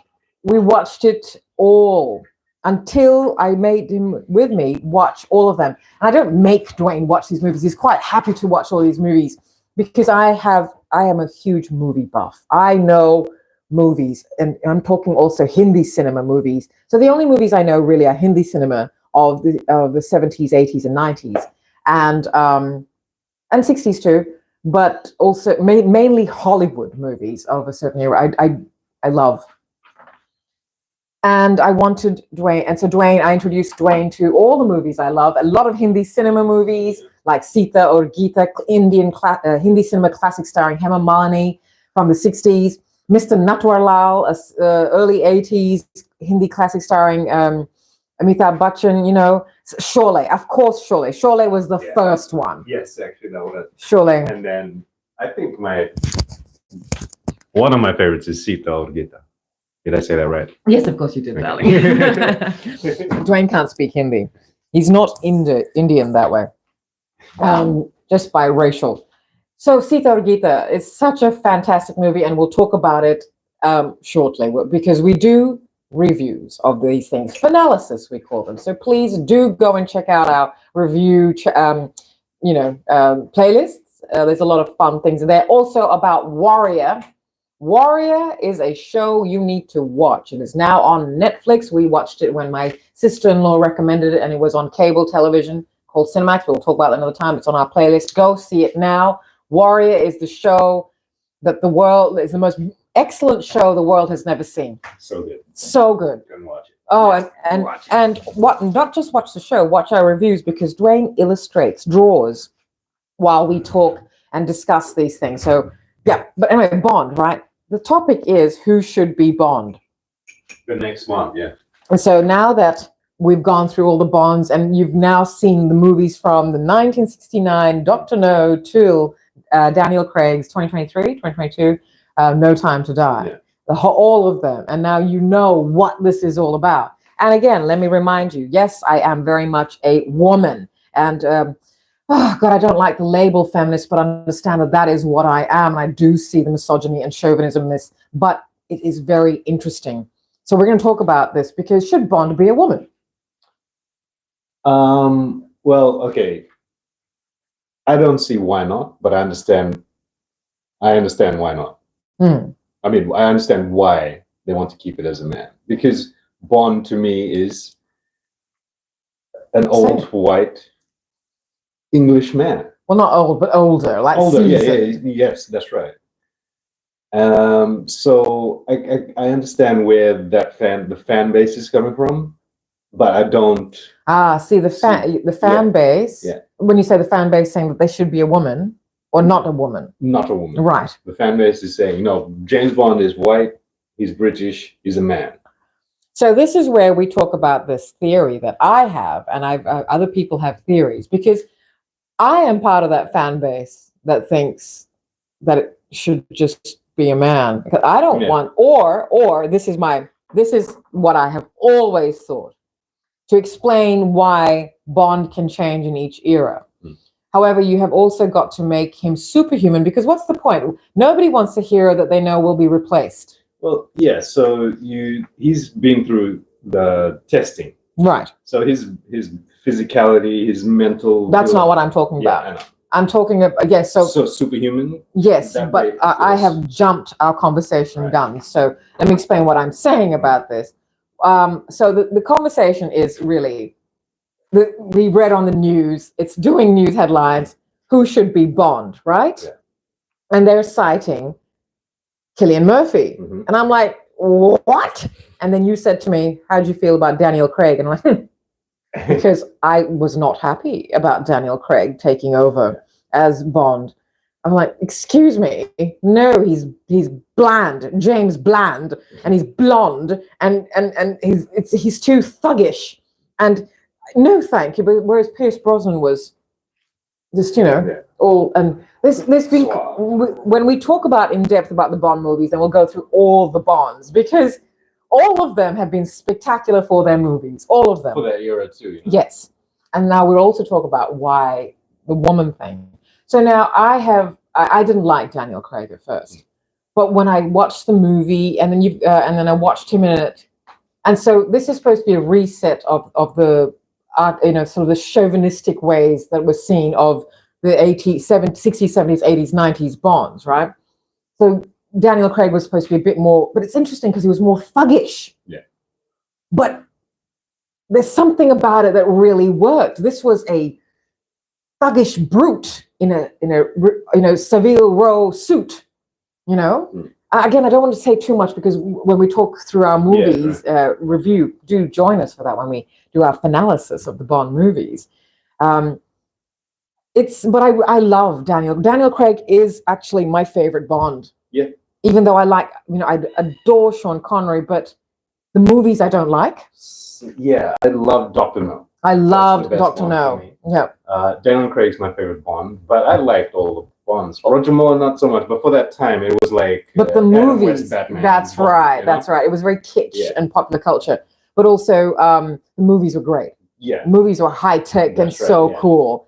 we watched it all. Until I made him with me watch all of them. And I don't make Dwayne watch these movies. He's quite happy to watch all these movies, because I am a huge movie buff. I know movies, and I'm talking also Hindi cinema movies. So the only movies I know really are Hindi cinema of the 70s, 80s, and 90s, and 60s too, but also mainly Hollywood movies of a certain era. I love. And I wanted Dwayne, and so I introduced Dwayne to all the movies I love. A lot of Hindi cinema movies like Sita or Gita, Hindi cinema classic starring Hema Malini from the 60s. Mr. Natwarlal, early 80s Hindi classic starring Amitabh Bachchan. Sholay, of course, Sholay. Sholay was the first one. Yes, actually, that was Sholay. And then I think one of my favorites is Sita or Gita. Did I say that right? Yes, of course you did, darling. Dwayne can't speak Hindi. He's not Indian that way, just by racial. So Sita or Gita is such a fantastic movie, and we'll talk about it shortly, because we do reviews of these things. Finalysis, we call them. So please do go and check out our review playlists. There's a lot of fun things. They're also about Warrior. Warrior is a show you need to watch. It is now on Netflix. We watched it when my sister-in-law recommended it, and it was on cable television called Cinemax. We'll talk about it another time. It's on our playlist. Go see it now. Warrior is the show that the most excellent show the world has never seen. So good. So good. Go and watch it. Oh, Yes, not just watch the show, watch our reviews, because Dwayne draws while we talk and discuss these things. So yeah, but anyway, Bond, right? The topic is who should be Bond. The next one, yeah. And so now that we've gone through all the Bonds, and you've now seen the movies from the 1969 Dr. No to Daniel Craig's 2022, No Time to Die. Yeah. All of them. And now you know what this is all about. And again, let me remind you, yes, I am very much a woman. And oh God, I don't like the label feminist, but I understand that is what I am. I do see the misogyny and chauvinism in this, but it is very interesting. So we're going to talk about this, because should Bond be a woman? Well, okay. I don't see why not, but I understand why not. I mean, I understand why they want to keep it as a man, because Bond to me is an old white English man. Well, not old, but older, like older. seasoned. Yes, that's right. So I understand where the fan base is coming from, but I don't. See the fan base. Yeah. When you say the fan base saying that they should be a woman or not a woman. Not a woman. Right. The fan base is saying, no, James Bond is white, he's British, he's a man. So this is where we talk about this theory that I have, and other people have theories, because I am part of that fan base that thinks that it should just be a man. Because I don't want, or this is what I have always thought, to explain why Bond can change in each era. However, you have also got to make him superhuman, because what's the point? Nobody wants a hero that they know will be replaced. Well, yeah, so he's been through the testing. Right. So his physicality, his mental... That's not what I'm talking about. I know. I'm talking about, yes. So superhuman? Yes, but I have jumped our conversation gun. So let me explain what I'm saying about this. So the conversation is really, we read on the news, it's doing news headlines, who should be Bond, right? Yeah. And they're citing Cillian Murphy. Mm-hmm. And I'm like, what? And then you said to me, how'd you feel about Daniel Craig? And I'm like, because I was not happy about Daniel Craig taking over as Bond. I'm like, excuse me, no, he's bland, James Bland, and he's blonde, and he's too thuggish, and no, thank you. But whereas Pierce Brosnan was just, all, and there's been, when we talk about in depth about the Bond movies, and we'll go through all the Bonds, because all of them have been spectacular for their movies, all of them. For their era too. Yes. And now we'll also talk about why the woman thing. So now I didn't like Daniel Craig at first, but when I watched the movie and then I watched him in it, and so this is supposed to be a reset of the sort of the chauvinistic ways that were seen of the 60s, 70s, 80s, 90s Bonds, right? So Daniel Craig was supposed to be a bit more, but it's interesting because he was more thuggish. Yeah. But there's something about it that really worked. This was a thuggish brute in a Savile Row suit, Again, I don't want to say too much, because when we talk through our movies review, do join us for that when we do our analysis of the Bond movies. But I love Daniel. Daniel Craig is actually my favorite Bond. Yeah. Even though I adore Sean Connery, but the movies I don't like. Yeah, I love Dr. No. I loved Dr. No. Yeah. Daniel Craig's my favorite Bond, but I liked all the Bonds. Roger Moore, not so much, but for that time, it was like. But the movies, that's Bond, right, that's right. It was very kitsch and popular culture, but also the movies were great. Yeah. Movies were high tech and so cool.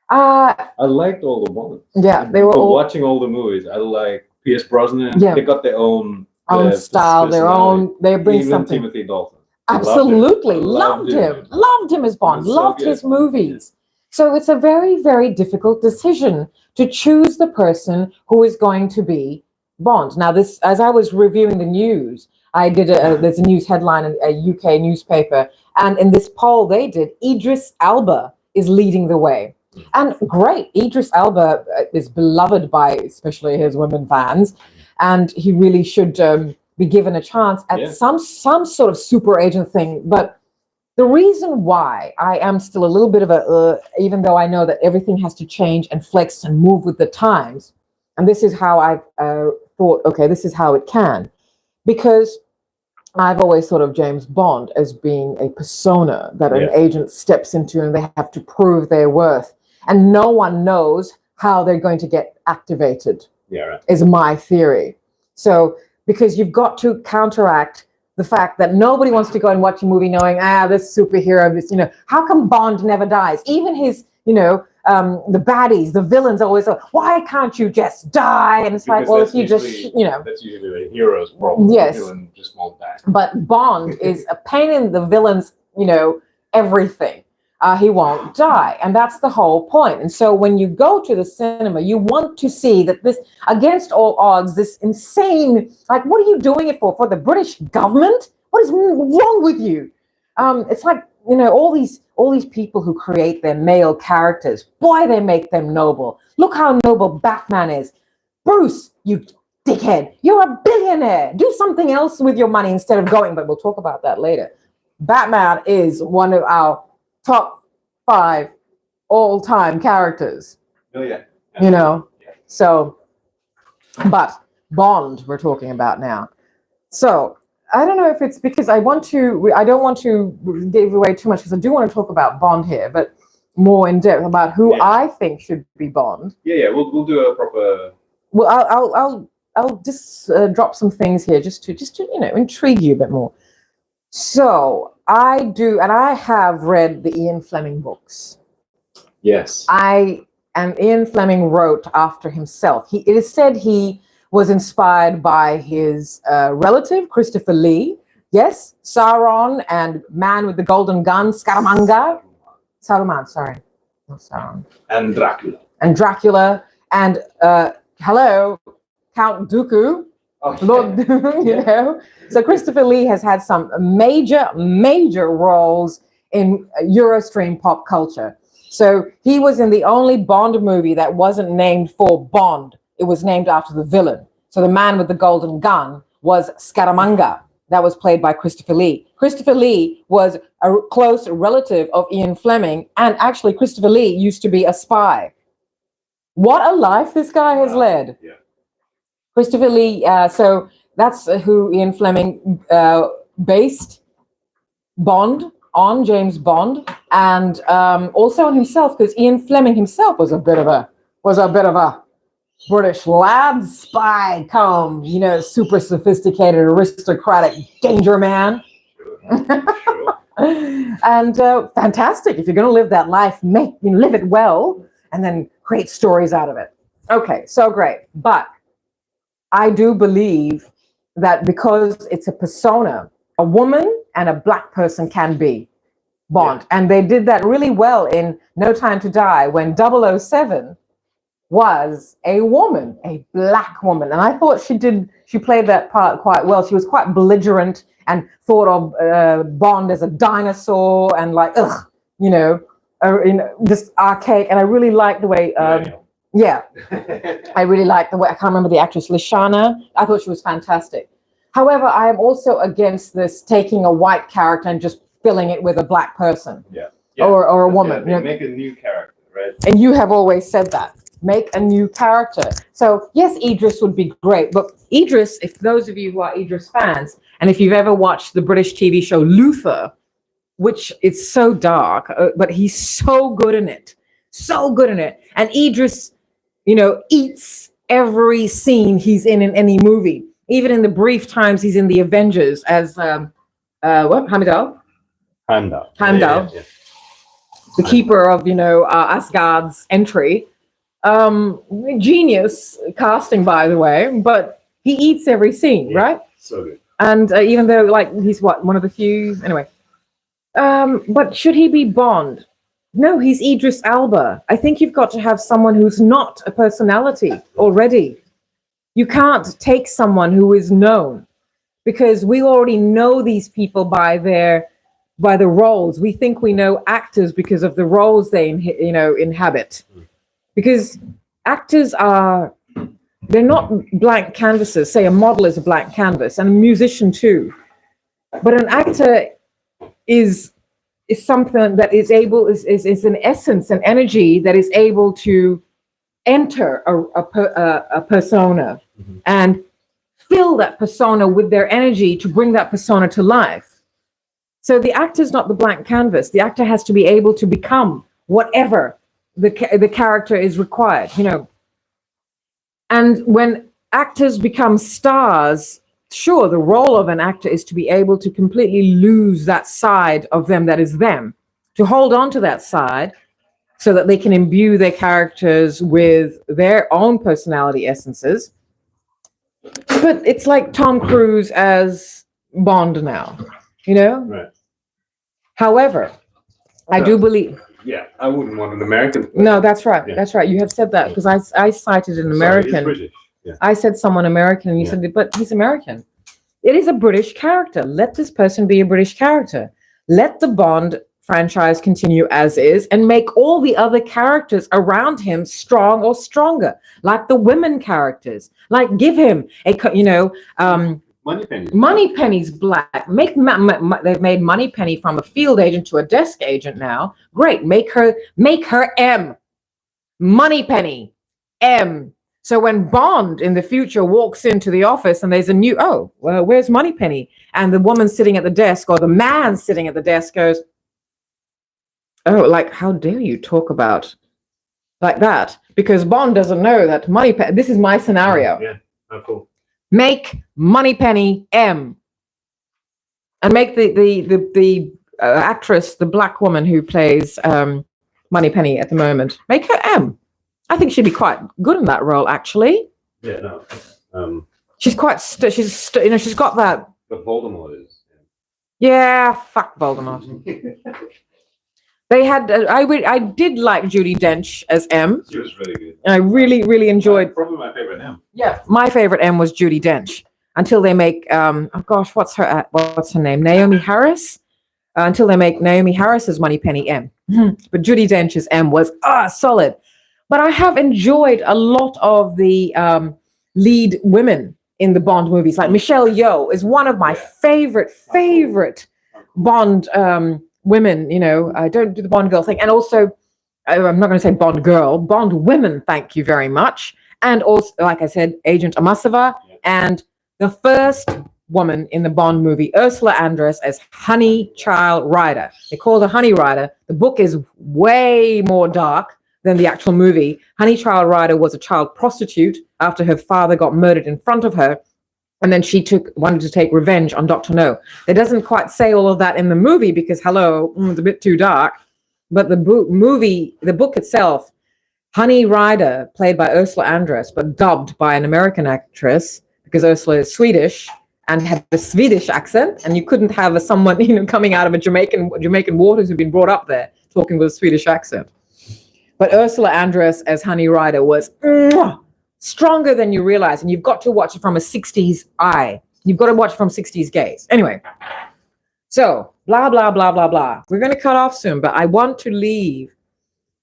I liked all the Bonds. Yeah, they were all watching all the movies. I like Pierce Brosnan. Yeah. They got their own style, their own. They bring even something. Timothy Dalton. Absolutely, loved him as Bond. Loved his movies. So it's a very, very difficult decision to choose the person who is going to be Bond. Now, this, as I was reviewing the news, I did there's a news headline in a UK newspaper, and in this poll they did, Idris Elba is leading the way. And great, Idris Elba is beloved by especially his women fans, and he really should be given a chance at some sort of super agent thing. But the reason why I am still a little bit of even though I know that everything has to change and flex and move with the times, and this is how I've thought, okay, this is how it can, because I've always thought of James Bond as being a persona that an agent steps into, and they have to prove their worth, and no one knows how they're going to get activated. Yeah, right. Is my theory. So because you've got to counteract the fact that nobody wants to go and watch a movie knowing, this superhero, this, how come Bond never dies? Even his, the baddies, the villains always say, why can't you just die? And it's because like, well, if you just, That's usually the hero's problem. Yes. The villain just won't die. But Bond is a pain in the villain's, everything. He won't die. And that's the whole point. And so when you go to the cinema, you want to see that this, against all odds, this insane, like, what are you doing it for? For the British government? What is wrong with you? It's like, all these people who create their male characters, boy, they make them noble. Look how noble Batman is. Bruce, you dickhead, you're a billionaire. Do something else with your money instead of going, but we'll talk about that later. Batman is one of our top 5 all-time characters. Oh yeah. You know, so, but Bond we're talking about now. So I don't know if it's because I don't want to give away too much because I do want to talk about Bond here, but more in depth about who I think should be Bond. Yeah. We'll do a proper. Well, I'll just drop some things here just to intrigue you a bit more. So I do, and I have read the Ian Fleming books. Yes. And Ian Fleming wrote after himself. It is said he was inspired by his relative, Christopher Lee. Yes, Sauron and Man with the Golden Gun, Scaramanga. Saruman, sorry. Not Sauron. And Dracula. And hello, Count Dooku. Oh, Lord Dooku, you know. So Christopher Lee has had some major roles in Eurostream pop culture. So he was in the only Bond movie that wasn't named for Bond. It was named after the villain. So the Man with the Golden Gun was Scaramanga. That was played by Christopher Lee. Christopher Lee was a close relative of Ian Fleming, and actually Christopher Lee used to be a spy. What a life this guy has led. Yeah. Christopher Lee, so that's who Ian Fleming based Bond on, James Bond, and also on himself, because Ian Fleming himself was a bit of a British lad, spy, super sophisticated, aristocratic danger man. Sure. And fantastic. If you're going to live that life, live it well, and then create stories out of it. Okay, so great. But I do believe that because it's a persona, a woman and a black person can be Bond. Yeah. And they did that really well in No Time to Die when 007 was a woman, a black woman. And I thought she played that part quite well. She was quite belligerent and thought of Bond as a dinosaur and just archaic. And I really liked the way, I really liked the way, I can't remember the actress, Lashana. I thought she was fantastic. However, I am also against this taking a white character and just filling it with a black person or a woman. Make a new character, right? And you have always said that. Make a new character. So yes, Idris would be great, but Idris, if those of you who are Idris fans, and if you've ever watched the British TV show Luther, which is so dark, but he's so good in it. And Idris, eats every scene he's in any movie. Even in the brief times he's in the Avengers as Heimdall. Yeah. The keeper of Asgard's entry. Genius casting, by the way, but he eats every scene, right? So good. And even though he's one of the few anyway. But should he be Bond? No, he's Idris Elba. I think you've got to have someone who's not a personality already. You can't take someone who is known, because we already know these people by the roles. We think we know actors because of the roles they inhabit. Because actors they're not blank canvases. Say a model is a blank canvas, and a musician too. But an actor is something that is an essence, an energy that is able to enter a persona and fill that persona with their energy to bring that persona to life. So the actor is not the blank canvas. The actor has to be able to become whatever the character is required, And when actors become stars, sure, the role of an actor is to be able to completely lose that side of them that is them, to hold on to that side so that they can imbue their characters with their own personality essences. But it's like Tom Cruise as Bond now, Right. However, I do believe... Yeah, I wouldn't want an American. No, that's right. Yeah. That's right. You have said that because I cited an American. Sorry, he's British. Yeah. I said someone American, and you said, but he's American. It is a British character. Let this person be a British character. Let the Bond franchise continue as is, and make all the other characters around him strong or stronger, like the women characters. Like give him Moneypenny's black. They've made Moneypenny from a field agent to a desk agent now. Great. Make her M. Moneypenny M. So when Bond in the future walks into the office and there's a new, oh, well, where's Moneypenny? And the woman sitting at the desk or the man sitting at the desk goes, oh, like, how dare you talk about like that? Because Bond doesn't know that Moneypenny, this is my scenario. Yeah, oh, cool. Make Moneypenny M. And make the actress, the black woman who plays Moneypenny at the moment, make her M. I think she'd be quite good in that role, actually. Yeah, no. She's quite, she's got that. But Voldemort is. Yeah, fuck Voldemort. They had, I did like Judi Dench as M. She was really good. And I really, really enjoyed. Probably my favorite M. Yeah, my favorite M was Judi Dench. Until they make, oh gosh, what's her name? Naomi Harris. Until they make Naomi Harris's Moneypenny M. But Judi Dench's M was solid. But I have enjoyed a lot of the lead women in the Bond movies. Like Michelle Yeoh is one of my favorite Bond women. You know, I don't do the Bond girl thing. And also, I'm not going to say Bond girl, Bond women, thank you very much. And also, like I said, Agent Amasova and the first woman in the Bond movie, Ursula Andress, as Honey Child Rider. They call her Honey Rider. The book is way more dark than the actual movie. Honey Child Rider was a child prostitute after her father got murdered in front of her. And then she wanted to take revenge on Dr. No. It doesn't quite say all of that in the movie because, it's a bit too dark. But the book itself, Honey Rider, played by Ursula Andress, but dubbed by an American actress, because Ursula is Swedish and had a Swedish accent, and you couldn't have someone coming out of a Jamaican waters who'd been brought up there talking with a Swedish accent. But Ursula Andress as Honey Rider was stronger than you realize, and you've got to watch it from a 60s eye. You've got to watch it from 60s gaze. Anyway, so blah, blah, blah, blah, blah. We're going to cut off soon, but I want to leave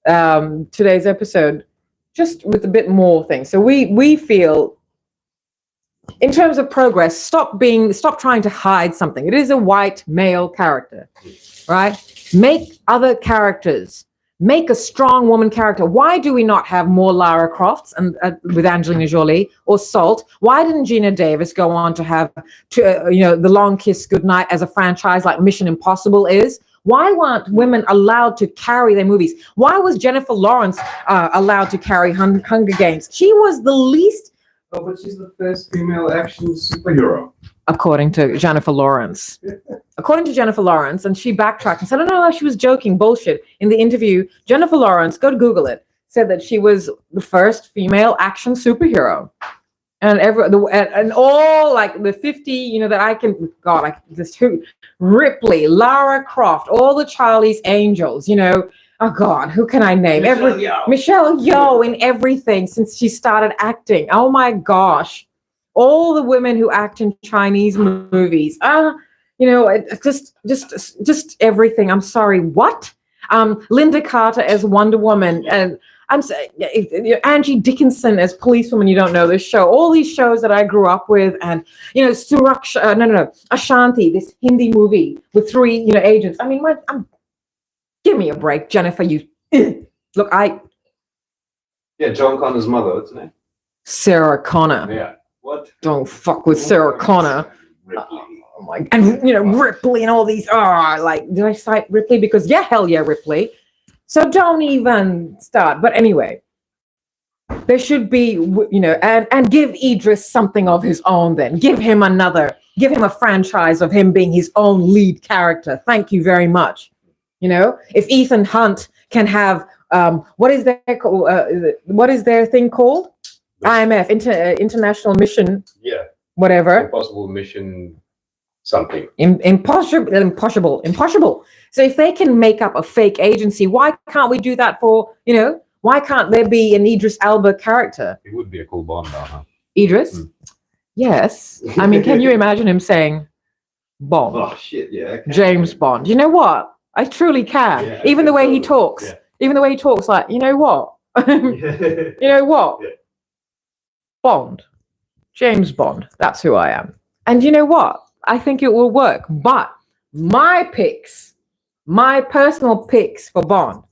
today's episode just with a bit more things. So we feel, in terms of progress, stop trying to hide something. It is a white male character, right? Make other characters. Make a strong woman character. Why do we not have more Lara Crofts and with Angelina Jolie or Salt? Why didn't Gina Davis go on to have The Long Kiss Goodnight as a franchise like Mission Impossible is? Why weren't women allowed to carry their movies? Why was Jennifer Lawrence allowed to carry Hunger Games? She was the least. Oh, but she's the first female action superhero. According to Jennifer Lawrence. According to Jennifer Lawrence, and she backtracked and said, oh, no, she was joking, bullshit. In the interview, Jennifer Lawrence, go to Google it, said that she was the first female action superhero. And all like the 50, that I can, God, like this who, Ripley, Lara Croft, all the Charlie's Angels, oh God, who can I name? Michelle Yeoh in everything since she started acting. Oh my gosh. All the women who act in Chinese movies, just everything. I'm sorry, what? Linda Carter as Wonder Woman, and I'm saying Angie Dickinson as policewoman. You don't know this show. All these shows that I grew up with, and Ashanti, this Hindi movie with 3 agents. I mean, give me a break, Jennifer. Look, John Connor's mother. What's her name? Sarah Connor. Yeah. What? Don't fuck with Sarah Connor. Oh my, and Ripley and all these. Did I cite Ripley? Because hell yeah, Ripley. So don't even start. But anyway, there should be, and give Idris something of his own. Then give him a franchise of him being his own lead character. Thank you very much. If Ethan Hunt can have, what is their thing called? IMF, International Mission. Yeah. Whatever. Impossible Mission something. Impossible. So if they can make up a fake agency, why can't we do that for, why can't there be an Idris Elba character? It would be a cool Bond now, huh? Idris? Yes. I mean, can you imagine him saying Bond? Oh, shit, yeah. James Bond. You know what? I truly can. Yeah, even the way he talks. Yeah. Even the way he talks, like, you know what? You know what? Yeah. Bond. James Bond. That's who I am. And you know what? I think it will work. But my personal picks for Bond,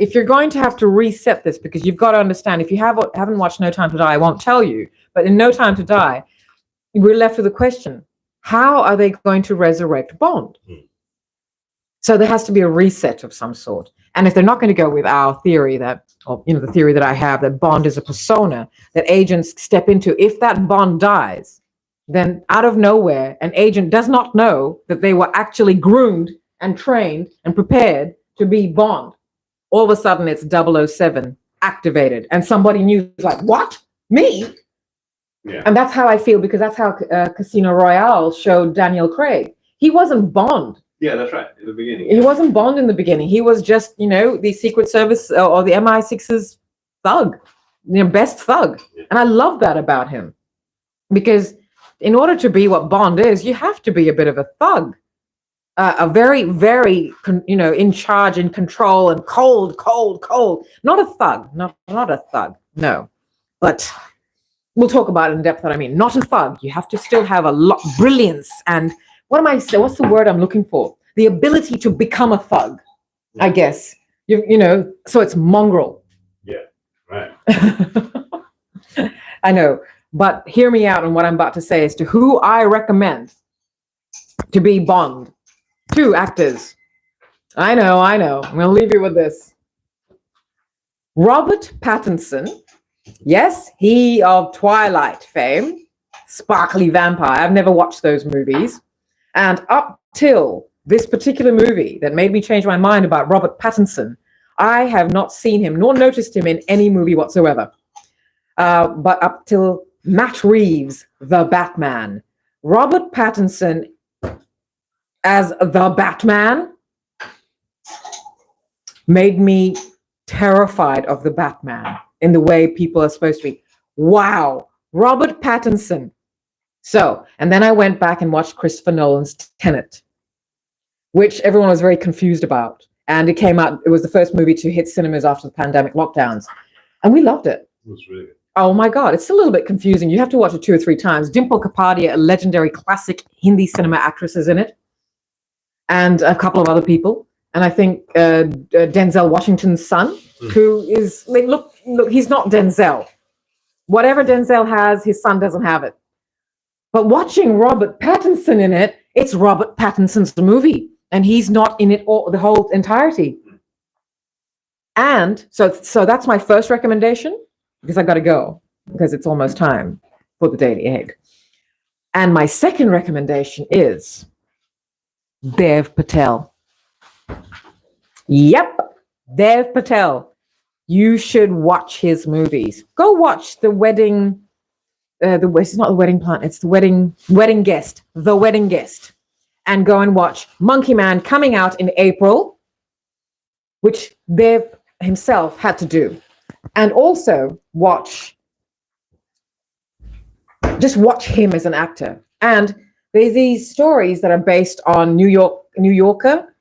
if you're going to have to reset this, because you've got to understand, if you haven't watched No Time to Die, I won't tell you, but in No Time to Die, we're left with a question. How are they going to resurrect Bond? So there has to be a reset of some sort. And if they're not going to go with our theory that, or the theory that I have, that Bond is a persona that agents step into, if that Bond dies, then out of nowhere, an agent does not know that they were actually groomed and trained and prepared to be Bond. All of a sudden, it's 007 activated, and somebody new is like, "What? Me?" Yeah. And that's how I feel, because that's how Casino Royale showed Daniel Craig. He wasn't Bond. Yeah, that's right. In the beginning, he wasn't Bond in the beginning. He was just, the Secret Service or the MI6's thug, best thug. Yeah. And I love that about him, because in order to be what Bond is, you have to be a bit of a thug. A very, very, in charge, in control, and cold. Not a thug, not a thug, no. But we'll talk about it in depth what I mean. Not a thug. You have to still have a lot brilliance and what's the word I'm looking for? The ability to become a thug, I guess. So it's mongrel. Yeah, right. I know, but hear me out on what I'm about to say as to who I recommend to be Bond. 2 actors. I know. I'm going to leave you with this. Robert Pattinson. Yes, he of Twilight fame. Sparkly vampire. I've never watched those movies. And up till this particular movie that made me change my mind about Robert Pattinson, I have not seen him nor noticed him in any movie whatsoever. But up till Matt Reeves, the Batman. Robert Pattinson as the Batman made me terrified of the Batman in the way people are supposed to be. Wow, Robert Pattinson. So, and then I went back and watched Christopher Nolan's Tenet, which everyone was very confused about. And it was the first movie to hit cinemas after the pandemic lockdowns. And we loved it. It was really good. Oh my God, it's a little bit confusing. You have to watch it 2 or 3 times. Dimple Kapadia, a legendary classic Hindi cinema actress, is in it. And a couple of other people. And I think Denzel Washington's son, who is, look, he's not Denzel. Whatever Denzel has, his son doesn't have it. But watching Robert Pattinson in it, it's Robert Pattinson's movie. And he's not in it the whole entirety. And so that's my first recommendation, because I got to go, because it's almost time for the Daily Egg. And my second recommendation is Dev Patel. Yep, Dev Patel. You should watch his movies. Go watch The Wedding. It's not The Wedding Plant. It's The Wedding Guest. The Wedding Guest. And go and watch Monkey Man, coming out in April, which Dev himself had to do. And also watch him as an actor. And there's these stories that are based on New Yorker.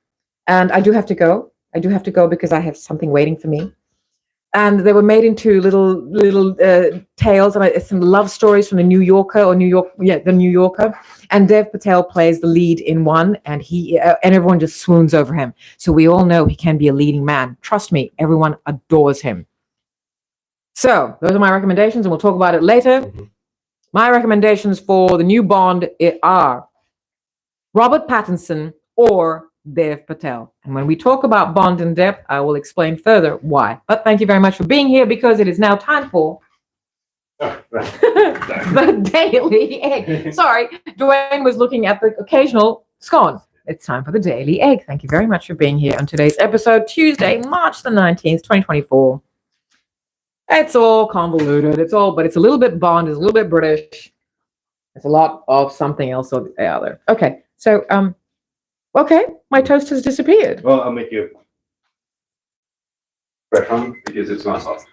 And I do have to go. Because I have something waiting for me. And they were made into little tales, and it's some love stories from the New Yorker the New Yorker. And Dev Patel plays the lead in one, and and everyone just swoons over him. So we all know he can be a leading man. Trust me, everyone adores him. So those are my recommendations, and we'll talk about it later. Mm-hmm. My recommendations for the new Bond are Robert Pattinson or Dev Patel. And when we talk about Bond in depth, I will explain further why. But thank you very much for being here, because it is now time for the Daily Egg. Sorry, Dwayne was looking at the occasional scone. It's time for the Daily Egg. Thank you very much for being here on today's episode, Tuesday, March the 19th, 2024. It's all convoluted. But it's a little bit Bond, it's a little bit British. It's a lot of something else or the other. Okay, so okay, my toast has disappeared. Well, I'll make you bread one because it's not hot.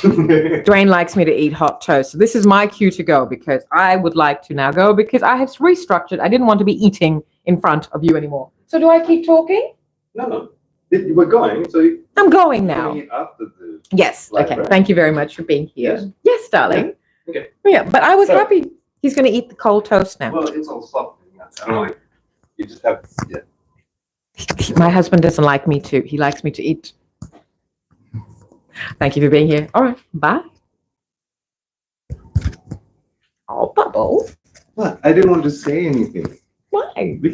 Dwayne likes me to eat hot toast. So this is my cue to go, because I would like to now go, because I have restructured. I didn't want to be eating in front of you anymore. So do I keep talking? No. We're going. So I'm going now. Eat after the yes. Okay. Right? Thank you very much for being here. Yes, darling. Yeah. Okay. Yeah, but I was happy. He's going to eat the cold toast now. Well, it's all soft. I don't like. You just have. Yeah. My husband doesn't like me to. He likes me to eat. Thank you for being here. All right. Bye. Oh, Bubble. What? I didn't want to say anything. Why? Because